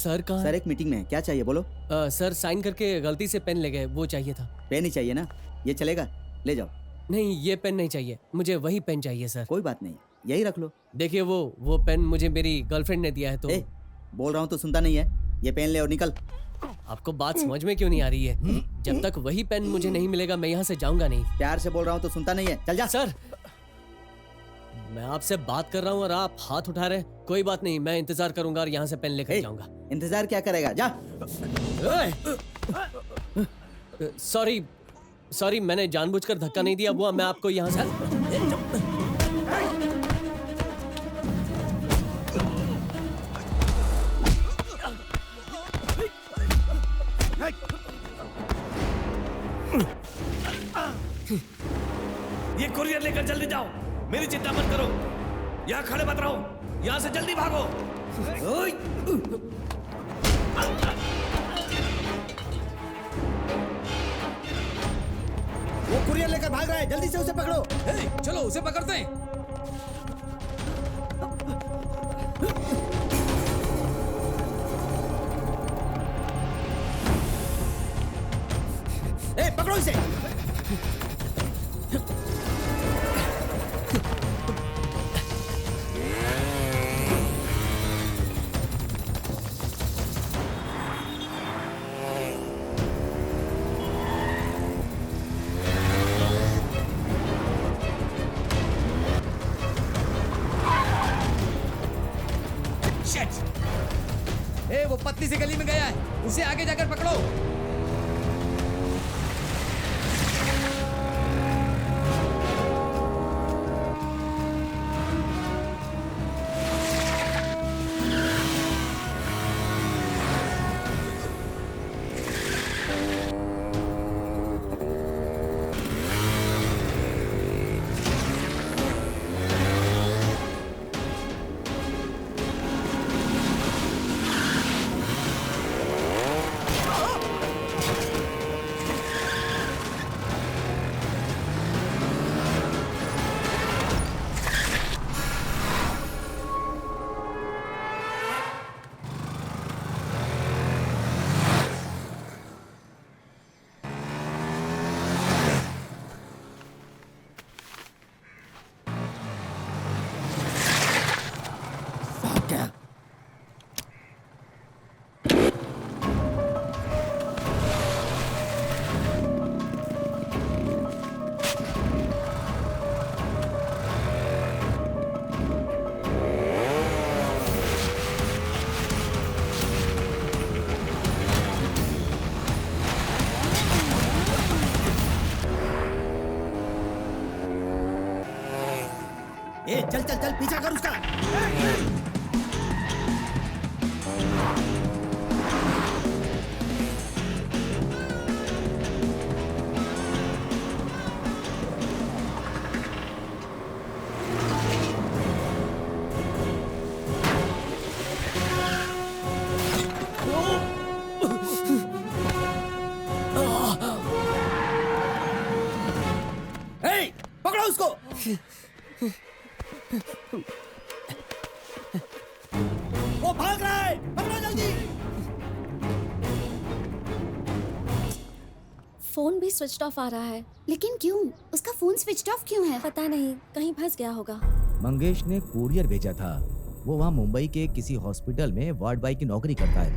सर कहाँ? सर एक मीटिंग में है। क्या चाहिए बोलो? सर साइन करके गलती से पेन ले गए, वो चाहिए था। पेन ही चाहिए ना? ये चलेगा, ले जाओ। नहीं, ये पेन नहीं चाहिए, मुझे वही पेन चाहिए सर। कोई बात नहीं, यही रख लो। देखिए वो पेन मुझे मेरी गर्लफ्रेंड ने दिया है तो। बोल रहा हूँ तो सुनता नहीं है। ये पेन ले और निकल। आपको बात समझ में क्यों नहीं आ रही है? जब तक वही पेन मुझे नहीं मिलेगा मैं यहाँ से जाऊंगा नहीं। प्यार से बोल रहा हूँ तो सुनता नहीं है। चल जा। सर मैं आपसे बात कर रहा हूँ और आप हाथ उठा रहे। कोई बात नहीं, मैं इंतजार करूंगा और यहाँ से पेन लेकर जाऊंगा। इंतजार क्या करेगा, जा। सॉरी, मैंने जानबूझकर धक्का नहीं दिया। वो मैं आपको यहाँ से ये कुरियर लेकर जल्दी जाओ। मेरी चिंता मत करो, यहाँ खड़े मत रहो, यहाँ से जल्दी भागो। वो कुरियर लेकर भाग रहा है, जल्दी से उसे पकड़ो। चलो उसे पकड़ते हैं। पकड़ो इसे। वो पतली सी गली में गया है, उसे आगे जाकर पकड़ो। चल चल चल, पीछा कर उसका। पकड़ो उसको। वो भाग रहा है, पकड़ो जल्दी। फोन भी स्विच ऑफ आ रहा है। लेकिन क्यों? उसका फोन स्विच ऑफ क्यों है? पता नहीं, कहीं फंस गया होगा। मंगेश ने कुरियर भेजा था। वो वहाँ मुंबई के किसी हॉस्पिटल में वार्ड बॉय की नौकरी करता है।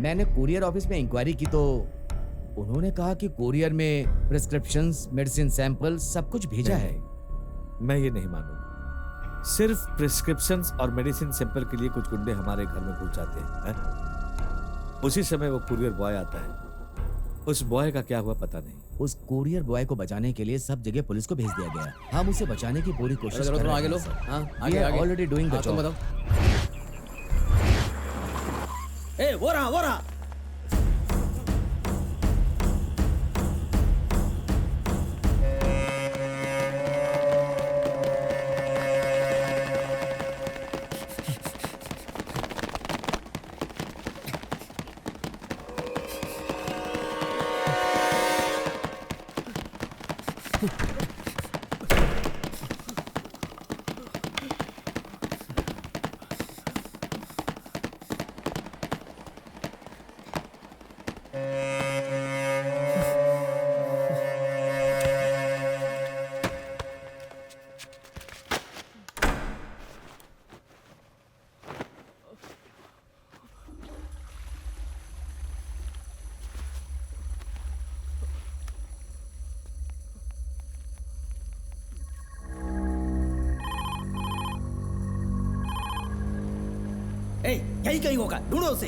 मैंने कुरियर ऑफिस में इंक्वायरी की तो उन्होंने कहा कि कुरियर में प्रिस्क्रिप्शंस, मेडिसिन सैंपल सब कुछ भेजा है। मैं ये नहीं मानूंगा। सिर्फ प्रिस्क्रिप्शंस और मेडिसिन सैंपल के लिए कुछ गुंडे हमारे घर में घुस जाते हैं। उसी समय वो कुरियर बॉय आता है। उस बॉय का क्या हुआ पता नहीं। उस कुरियर बॉय को बचाने के लिए सब जगह पुलिस को भेज दिया गया। हम उसे बचाने की पूरी कोशिश कर रहे हैं। आगे लो। We are already doing the job. बताओ। वो रहा। यही कहीं होगा, ढूंढो उसे।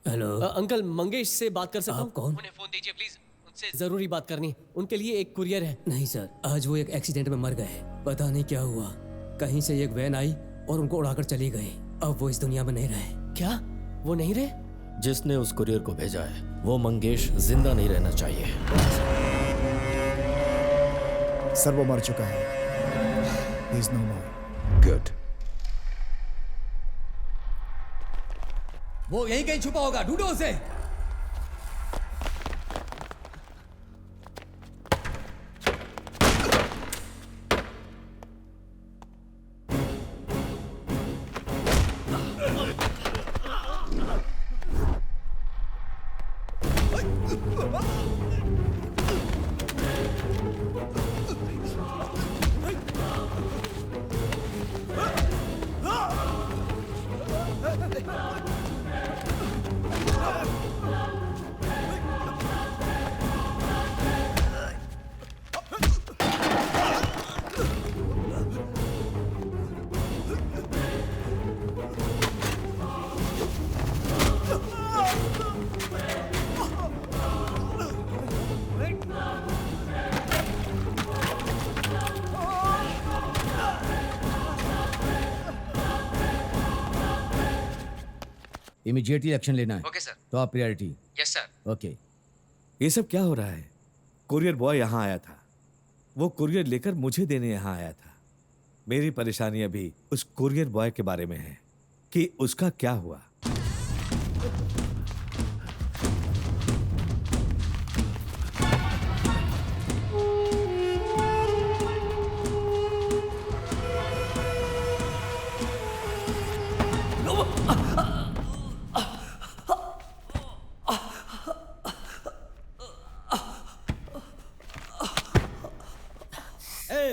हेलो अंकल, मंगेश से बात कर सकता हूँ? कौन? उन्हें फोन दीजिए प्लीज, उनसे जरूरी बात करनी है। उनके लिए एक कुरियर है। नहीं सर, आज वो एक एक्सीडेंट में मर गए। पता नहीं क्या हुआ, कहीं से एक वैन आई और उनको उड़ाकर चली गई। अब वो इस दुनिया में नहीं रहे। क्या वो नहीं रहे? जिसने उस कुरियर को भेजा है वो मंगेश जिंदा नहीं रहना चाहिए। सर वो मर चुका है। He is no more. Good. वो यहीं कहीं छुपा होगा, ढूंढो उसे। इमीडिएटली एक्शन लेना है। Okay sir. Top priority. Yes sir. Okay. ये सब क्या हो रहा है? कुरियर बॉय यहाँ आया था, वो कुरियर लेकर मुझे देने यहाँ आया था। मेरी परेशानी अभी उस कुरियर बॉय के बारे में है कि उसका क्या हुआ।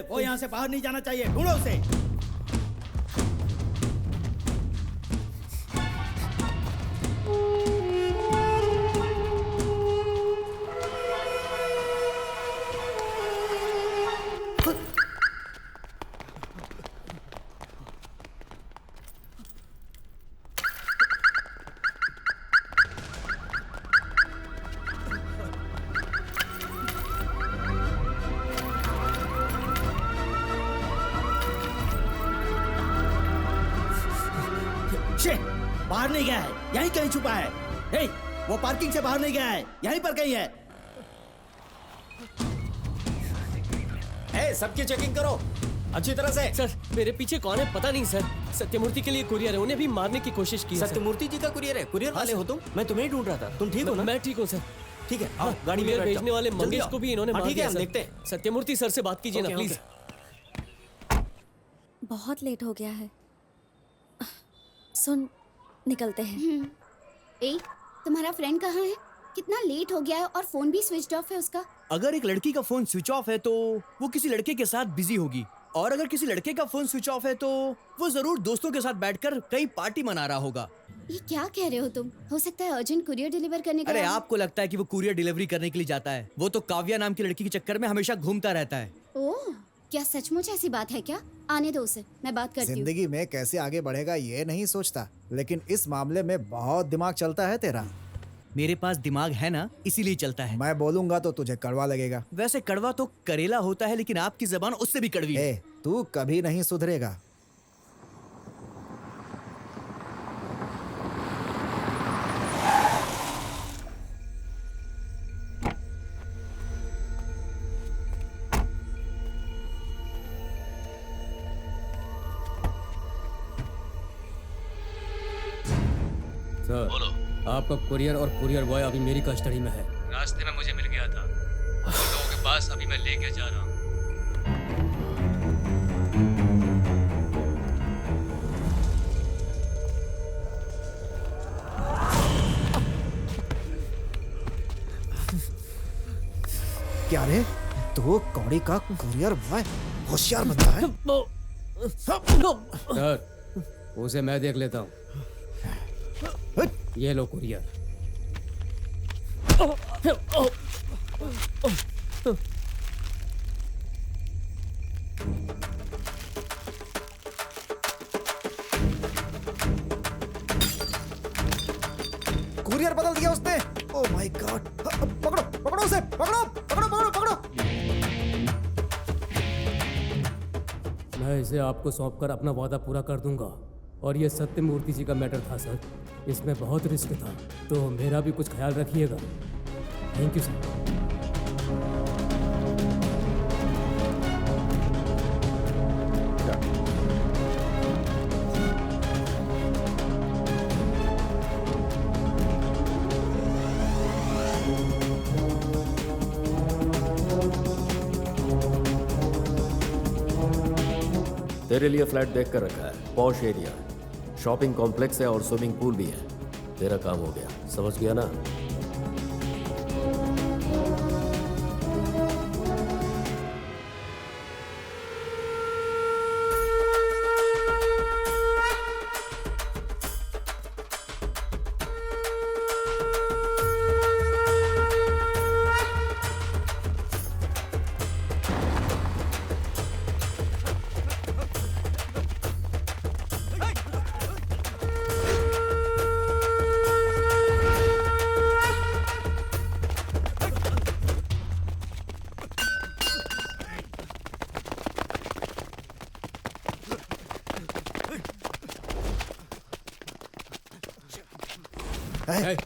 वो यहाँ से बाहर नहीं जाना चाहिए, ढूंढो उसे। बाहर नहीं गया है, यहीं कहीं छुपा है। हे, वो पार्किंग से बाहर नहीं गया है, यहीं पर कहीं है। सबकी चेकिंग करो अच्छी तरह से। सर मेरे पीछे कौन है पता नहीं सर। सत्यमूर्ति के लिए कुरियर है, उन्हें भी मारने की कोशिश की है। सत्यमूर्ति जी का कुरियर है? कुरियर वाले हो तुम? मैं तुम्हें ही ढूंढ रहा था। तुम ठीक हो ना? मैं ठीक हूँ सर। ठीक है, आओ गाड़ी में बैठ भेजने जाओ। वाले जल्दी मंगेश आओ। को भी इन्होंने हाँ, मार ठीक है, दिया हम सर। देखते हैं। सत्यमूर्ति सर से बात कीजिए ना ओके, प्लीज। बहुत लेट हो गया है। सुन, निकलते हैं। ए, तुम्हारा फ्रेंड कहाँ है? कितना लेट हो गया है और फोन भी स्विच ऑफ है उसका। अगर एक लड़की का फोन स्विच ऑफ है तो वो किसी लड़के के साथ बिजी होगी, और अगर किसी लड़के का फोन स्विच ऑफ है तो वो जरूर दोस्तों के साथ बैठकर कई पार्टी मना रहा होगा। ये क्या कह रहे हो तुम? हो सकता है अर्जेंट कुरियर डिलीवर करने का। अरे आपको लगता है कि वो कुरियर डिलीवरी करने के लिए जाता है? वो तो काव्या नाम की लड़की के चक्कर में हमेशा घूमता रहता है। ओह, क्या सचमुच ऐसी बात है क्या? आने दो उसे, मैं बात करती हूँ। जिंदगी में कैसे आगे बढ़ेगा ये नहीं सोचता, लेकिन इस मामले में बहुत दिमाग चलता है तेरा। मेरे पास दिमाग है ना, इसीलिए चलता है। मैं बोलूंगा तो तुझे कड़वा लगेगा। वैसे कड़वा तो करेला होता है, लेकिन आपकी जबान उससे भी कड़वी है। तू कभी नहीं सुधरेगा। सर बोलो। आपका कुरियर और कुरियर बॉय अभी मेरी कस्टडी में है। रास्ते में मुझे मिल गया था, उन लोगों के पास अभी मैं लेके जा रहा हूँ। क्या रे, तो कौड़ी का कुरियर बॉय होशियार बनता है। सर उसे मैं देख लेता हूँ। ये लो कुरियर। कुरियर बदल दिया उसने। Oh my God. पकड़ो पकड़ो उसे, पकड़ो पकड़ो पकड़ो पकड़ो। मैं इसे आपको सौंपकर अपना वादा पूरा कर दूंगा। और ये सत्यमूर्ति जी का मैटर था सर, इसमें बहुत रिस्क था, तो मेरा भी कुछ ख्याल रखिएगा। Thank you sir. तेरे लिए फ्लैट देख कर रखा है, पॉश एरिया, शॉपिंग कॉम्प्लेक्स है और स्विमिंग पूल भी है। तेरा काम हो गया, समझ गया ना?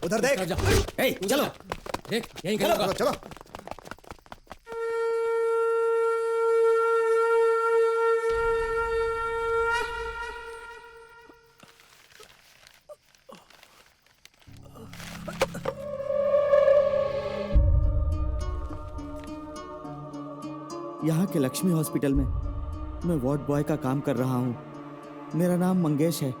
उधर देख। चलो देख, यहीं चलो करो। चलो। यहाँ के लक्ष्मी हॉस्पिटल में मैं वार्ड बॉय का काम कर रहा हूँ। मेरा नाम मंगेश है।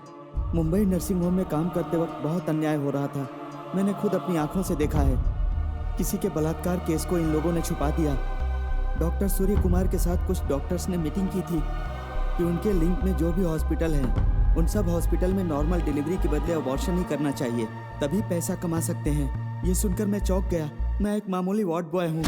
मुंबई नर्सिंग होम में काम करते वक्त बहुत अन्याय हो रहा था। मैंने खुद अपनी आंखों से देखा है। किसी के बलात्कार केस को इन लोगों ने छुपा दिया। डॉक्टर सूर्य कुमार के साथ कुछ डॉक्टर्स ने मीटिंग की थी कि उनके लिंक में जो भी हॉस्पिटल हैं, उन सब हॉस्पिटल में नॉर्मल डिलीवरी के बदले अबॉर्शन ही करना चाहिए, तभी पैसा कमा सकते हैं। ये सुनकर मैं चौंक गया। मैं एक मामूली वार्ड बॉय हूँ।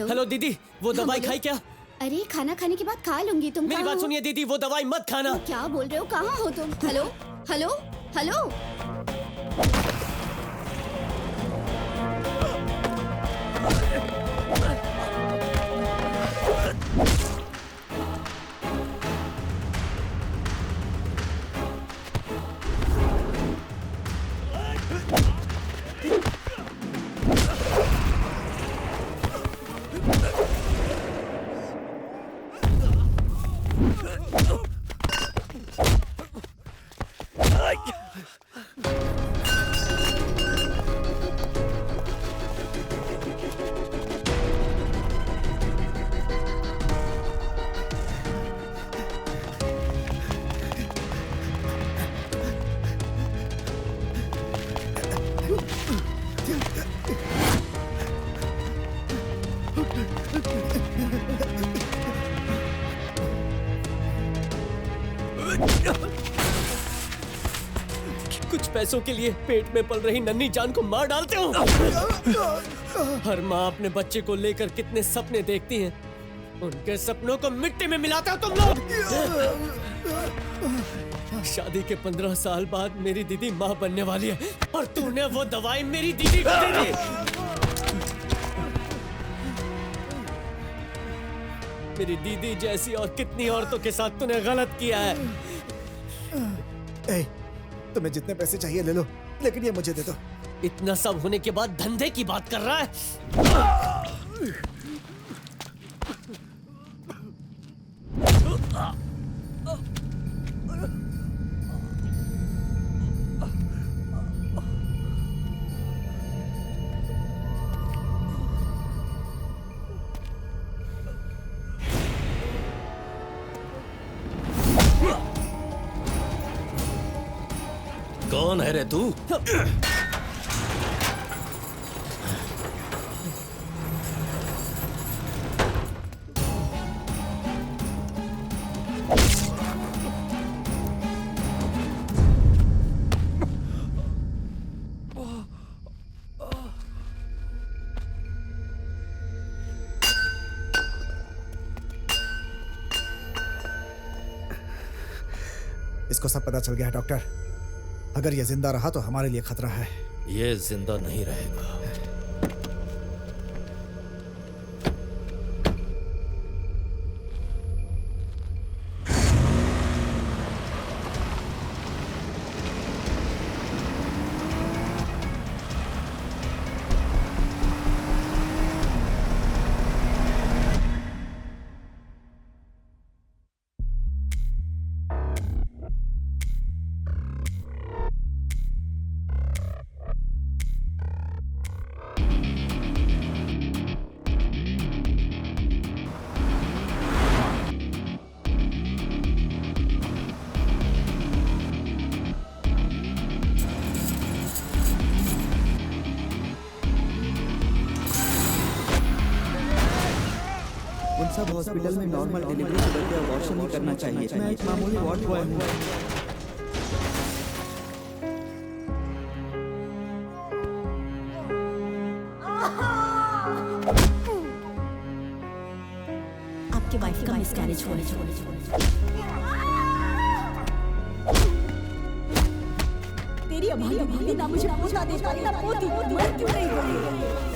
हेलो दीदी, वो दवाई खाई क्या? अरे खाना खाने के बाद खा लूंगी। तुम मेरी बात सुनिए दीदी, वो दवाई मत खाना। क्या बोल रहे हो? कहाँ हो तुम? Hello hello hello. कुछ पैसों के लिए पेट में पल रही नन्ही जान को मार डालते हो। हर माँ अपने बच्चे को लेकर कितने सपने देखती है, उनके सपनों को मिट्टी में मिलाते हो तुम लोग। शादी के 15 साल बाद मेरी दीदी माँ बनने वाली है और तूने वो दवाई मेरी दीदी को दे दी। मेरी दीदी जैसी और कितनी औरतों के साथ तूने गलत किया है। तुम्हें जितने पैसे चाहिए ले लो, लेकिन ये मुझे दे दो। इतना सब होने के बाद धंधे की बात कर रहा है? कौन है रे तू? इसको सब पता चल गया है डॉक्टर। अगर ये जिंदा रहा तो हमारे लिए खतरा है। ये जिंदा नहीं रहेगा। उन सब हॉस्पिटल में नॉर्मल डिलीवरी के बदले अबॉर्शन ही करना चाहिए। मैं एक मामूली वार्ड बॉय हूँ। आपके वाइफ का मिसकैरेज हुआ है। तेरी अभागी ना मुझे पोता दे पाई ना पोती, मर क्यों नहीं गई?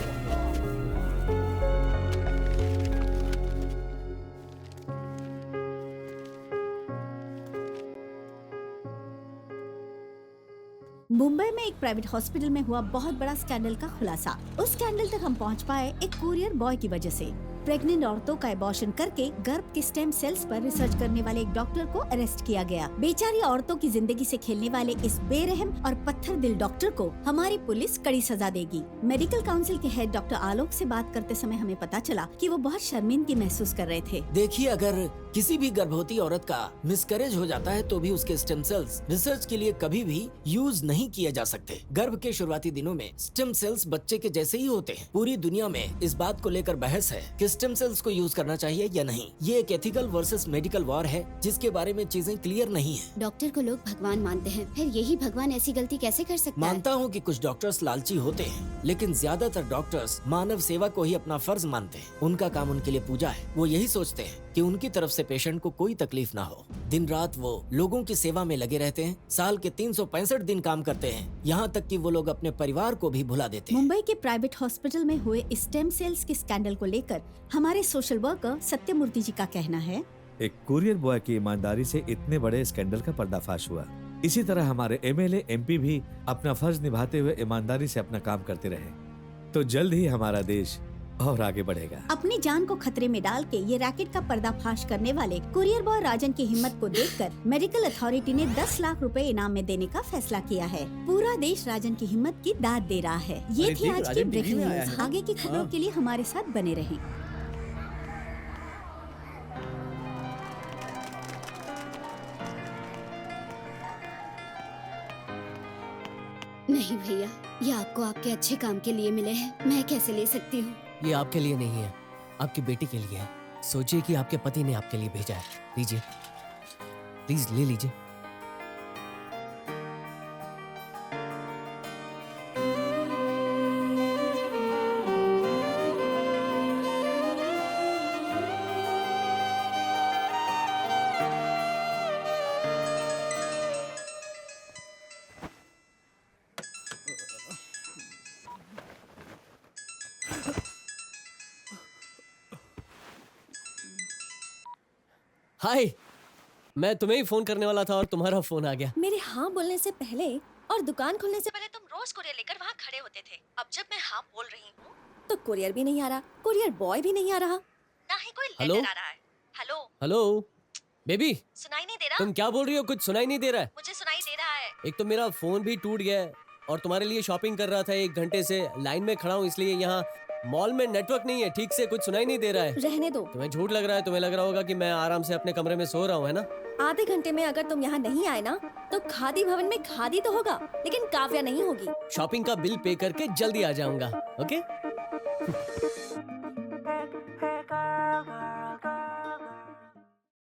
मुंबई में एक प्राइवेट हॉस्पिटल में हुआ बहुत बड़ा स्कैंडल का खुलासा। उस स्कैंडल तक हम पहुंच पाए एक कुरियर बॉय की वजह से। प्रेग्नेंट औरतों का एबॉर्शन करके गर्भ के स्टेम सेल्स पर रिसर्च करने वाले एक डॉक्टर को अरेस्ट किया गया। बेचारी औरतों की जिंदगी से खेलने वाले इस बेरहम और पत्थर दिल डॉक्टर को हमारी पुलिस कड़ी सजा देगी। मेडिकल काउंसिल के हेड डॉक्टर आलोक से बात करते समय हमें पता चला कि वो बहुत शर्मिंदगी महसूस कर रहे थे। देखिए, अगर किसी भी गर्भवती औरत का मिसकैरेज हो जाता है तो भी उसके स्टेम सेल्स रिसर्च के लिए कभी भी यूज नहीं किए जा सकते। गर्भ के शुरुआती दिनों में स्टेम सेल्स बच्चे के जैसे ही होते हैं। पूरी दुनिया में इस बात को लेकर बहस है कि स्टेम सेल्स को यूज करना चाहिए या नहीं। ये एक एथिकल वर्सेस मेडिकल वॉर है जिसके बारे में चीजें क्लियर नहीं है। डॉक्टर को लोग भगवान मानते हैं, फिर यही भगवान ऐसी गलती कैसे कर सकता है? मानता हूँ कि कुछ डॉक्टर्स लालची होते हैं, लेकिन ज्यादातर डॉक्टर्स मानव सेवा को ही अपना फर्ज मानते हैं। उनका काम उनके लिए पूजा है। वो यही सोचते हैं कि उनकी तरफ से पेशेंट को कोई तकलीफ ना हो। दिन रात वो लोगों की सेवा में लगे रहते हैं। साल के 365 दिन काम करते हैं। यहाँ तक कि वो लोग अपने परिवार को भी भुला देते हैं। मुंबई के प्राइवेट हॉस्पिटल में हुए स्टेम सेल्स के स्कैंडल को लेकर हमारे सोशल वर्कर सत्यमूर्ति जी का कहना है, एक कुरियर बॉय की ईमानदारी से इतने बड़े स्कैंडल का पर्दाफाश हुआ। इसी तरह हमारे एमएलए एमपी भी अपना फर्ज निभाते हुए ईमानदारी से अपना काम करते रहे तो जल्द ही हमारा देश और आगे बढ़ेगा। अपनी जान को खतरे में डाल के ये रैकेट का पर्दाफाश करने वाले कुरियर बॉय राजन की हिम्मत को देखकर मेडिकल अथॉरिटी ने 10 लाख रुपए इनाम में देने का फैसला किया है। पूरा देश राजन की हिम्मत की दाद दे रहा है। ये थी आज की ब्रेकिंग न्यूज। आगे की खबरों के लिए हमारे साथ बने रहें। नहीं भैया, ये आपको आपके अच्छे काम के लिए मिले हैं। मैं कैसे ले सकती हूँ? ये आपके लिए नहीं है, आपकी बेटी के लिए है। सोचिए कि आपके पति ने आपके लिए भेजा है। लीजिए, प्लीज ले लीजिए। हाय, मैं तुम्हें ही फोन करने वाला था और तुम्हारा फोन आ गया। मेरे हाँ बोलने से पहले और दुकान खुलने से पहले तुम रोज कुरियर लेकर वहाँ खड़े होते थे। अब जब मैं हाँ बोल रही हूँ तो कुरियर भी नहीं आ रहा, कुरियर बॉय भी नहीं आ रहा, ना ही कोई हेलो? लेटर आ रहा है। हेलो हेलो बेबी, सुनाई नहीं दे रहा? तुम क्या बोल रही हो? कुछ सुनाई नहीं दे रहा है। मुझे सुनाई दे रहा है। एक तो मेरा फोन भी टूट गया है और तुम्हारे लिए शॉपिंग कर रहा था, 1 घंटे से लाइन में खड़ा हूँ, इसलिए यहाँ मॉल में नेटवर्क नहीं है ठीक से, कुछ सुनाई नहीं दे रहा है। रहने दो। तुम्हें झूठ लग रहा है, तुम्हें लग रहा होगा कि मैं आराम से अपने कमरे में सो रहा हूँ, है ना? आधे घंटे में अगर तुम यहाँ नहीं आए ना तो खादी भवन में खादी तो होगा लेकिन काव्या नहीं होगी। शॉपिंग का बिल पे करके जल्दी आ जाऊंगा। ओके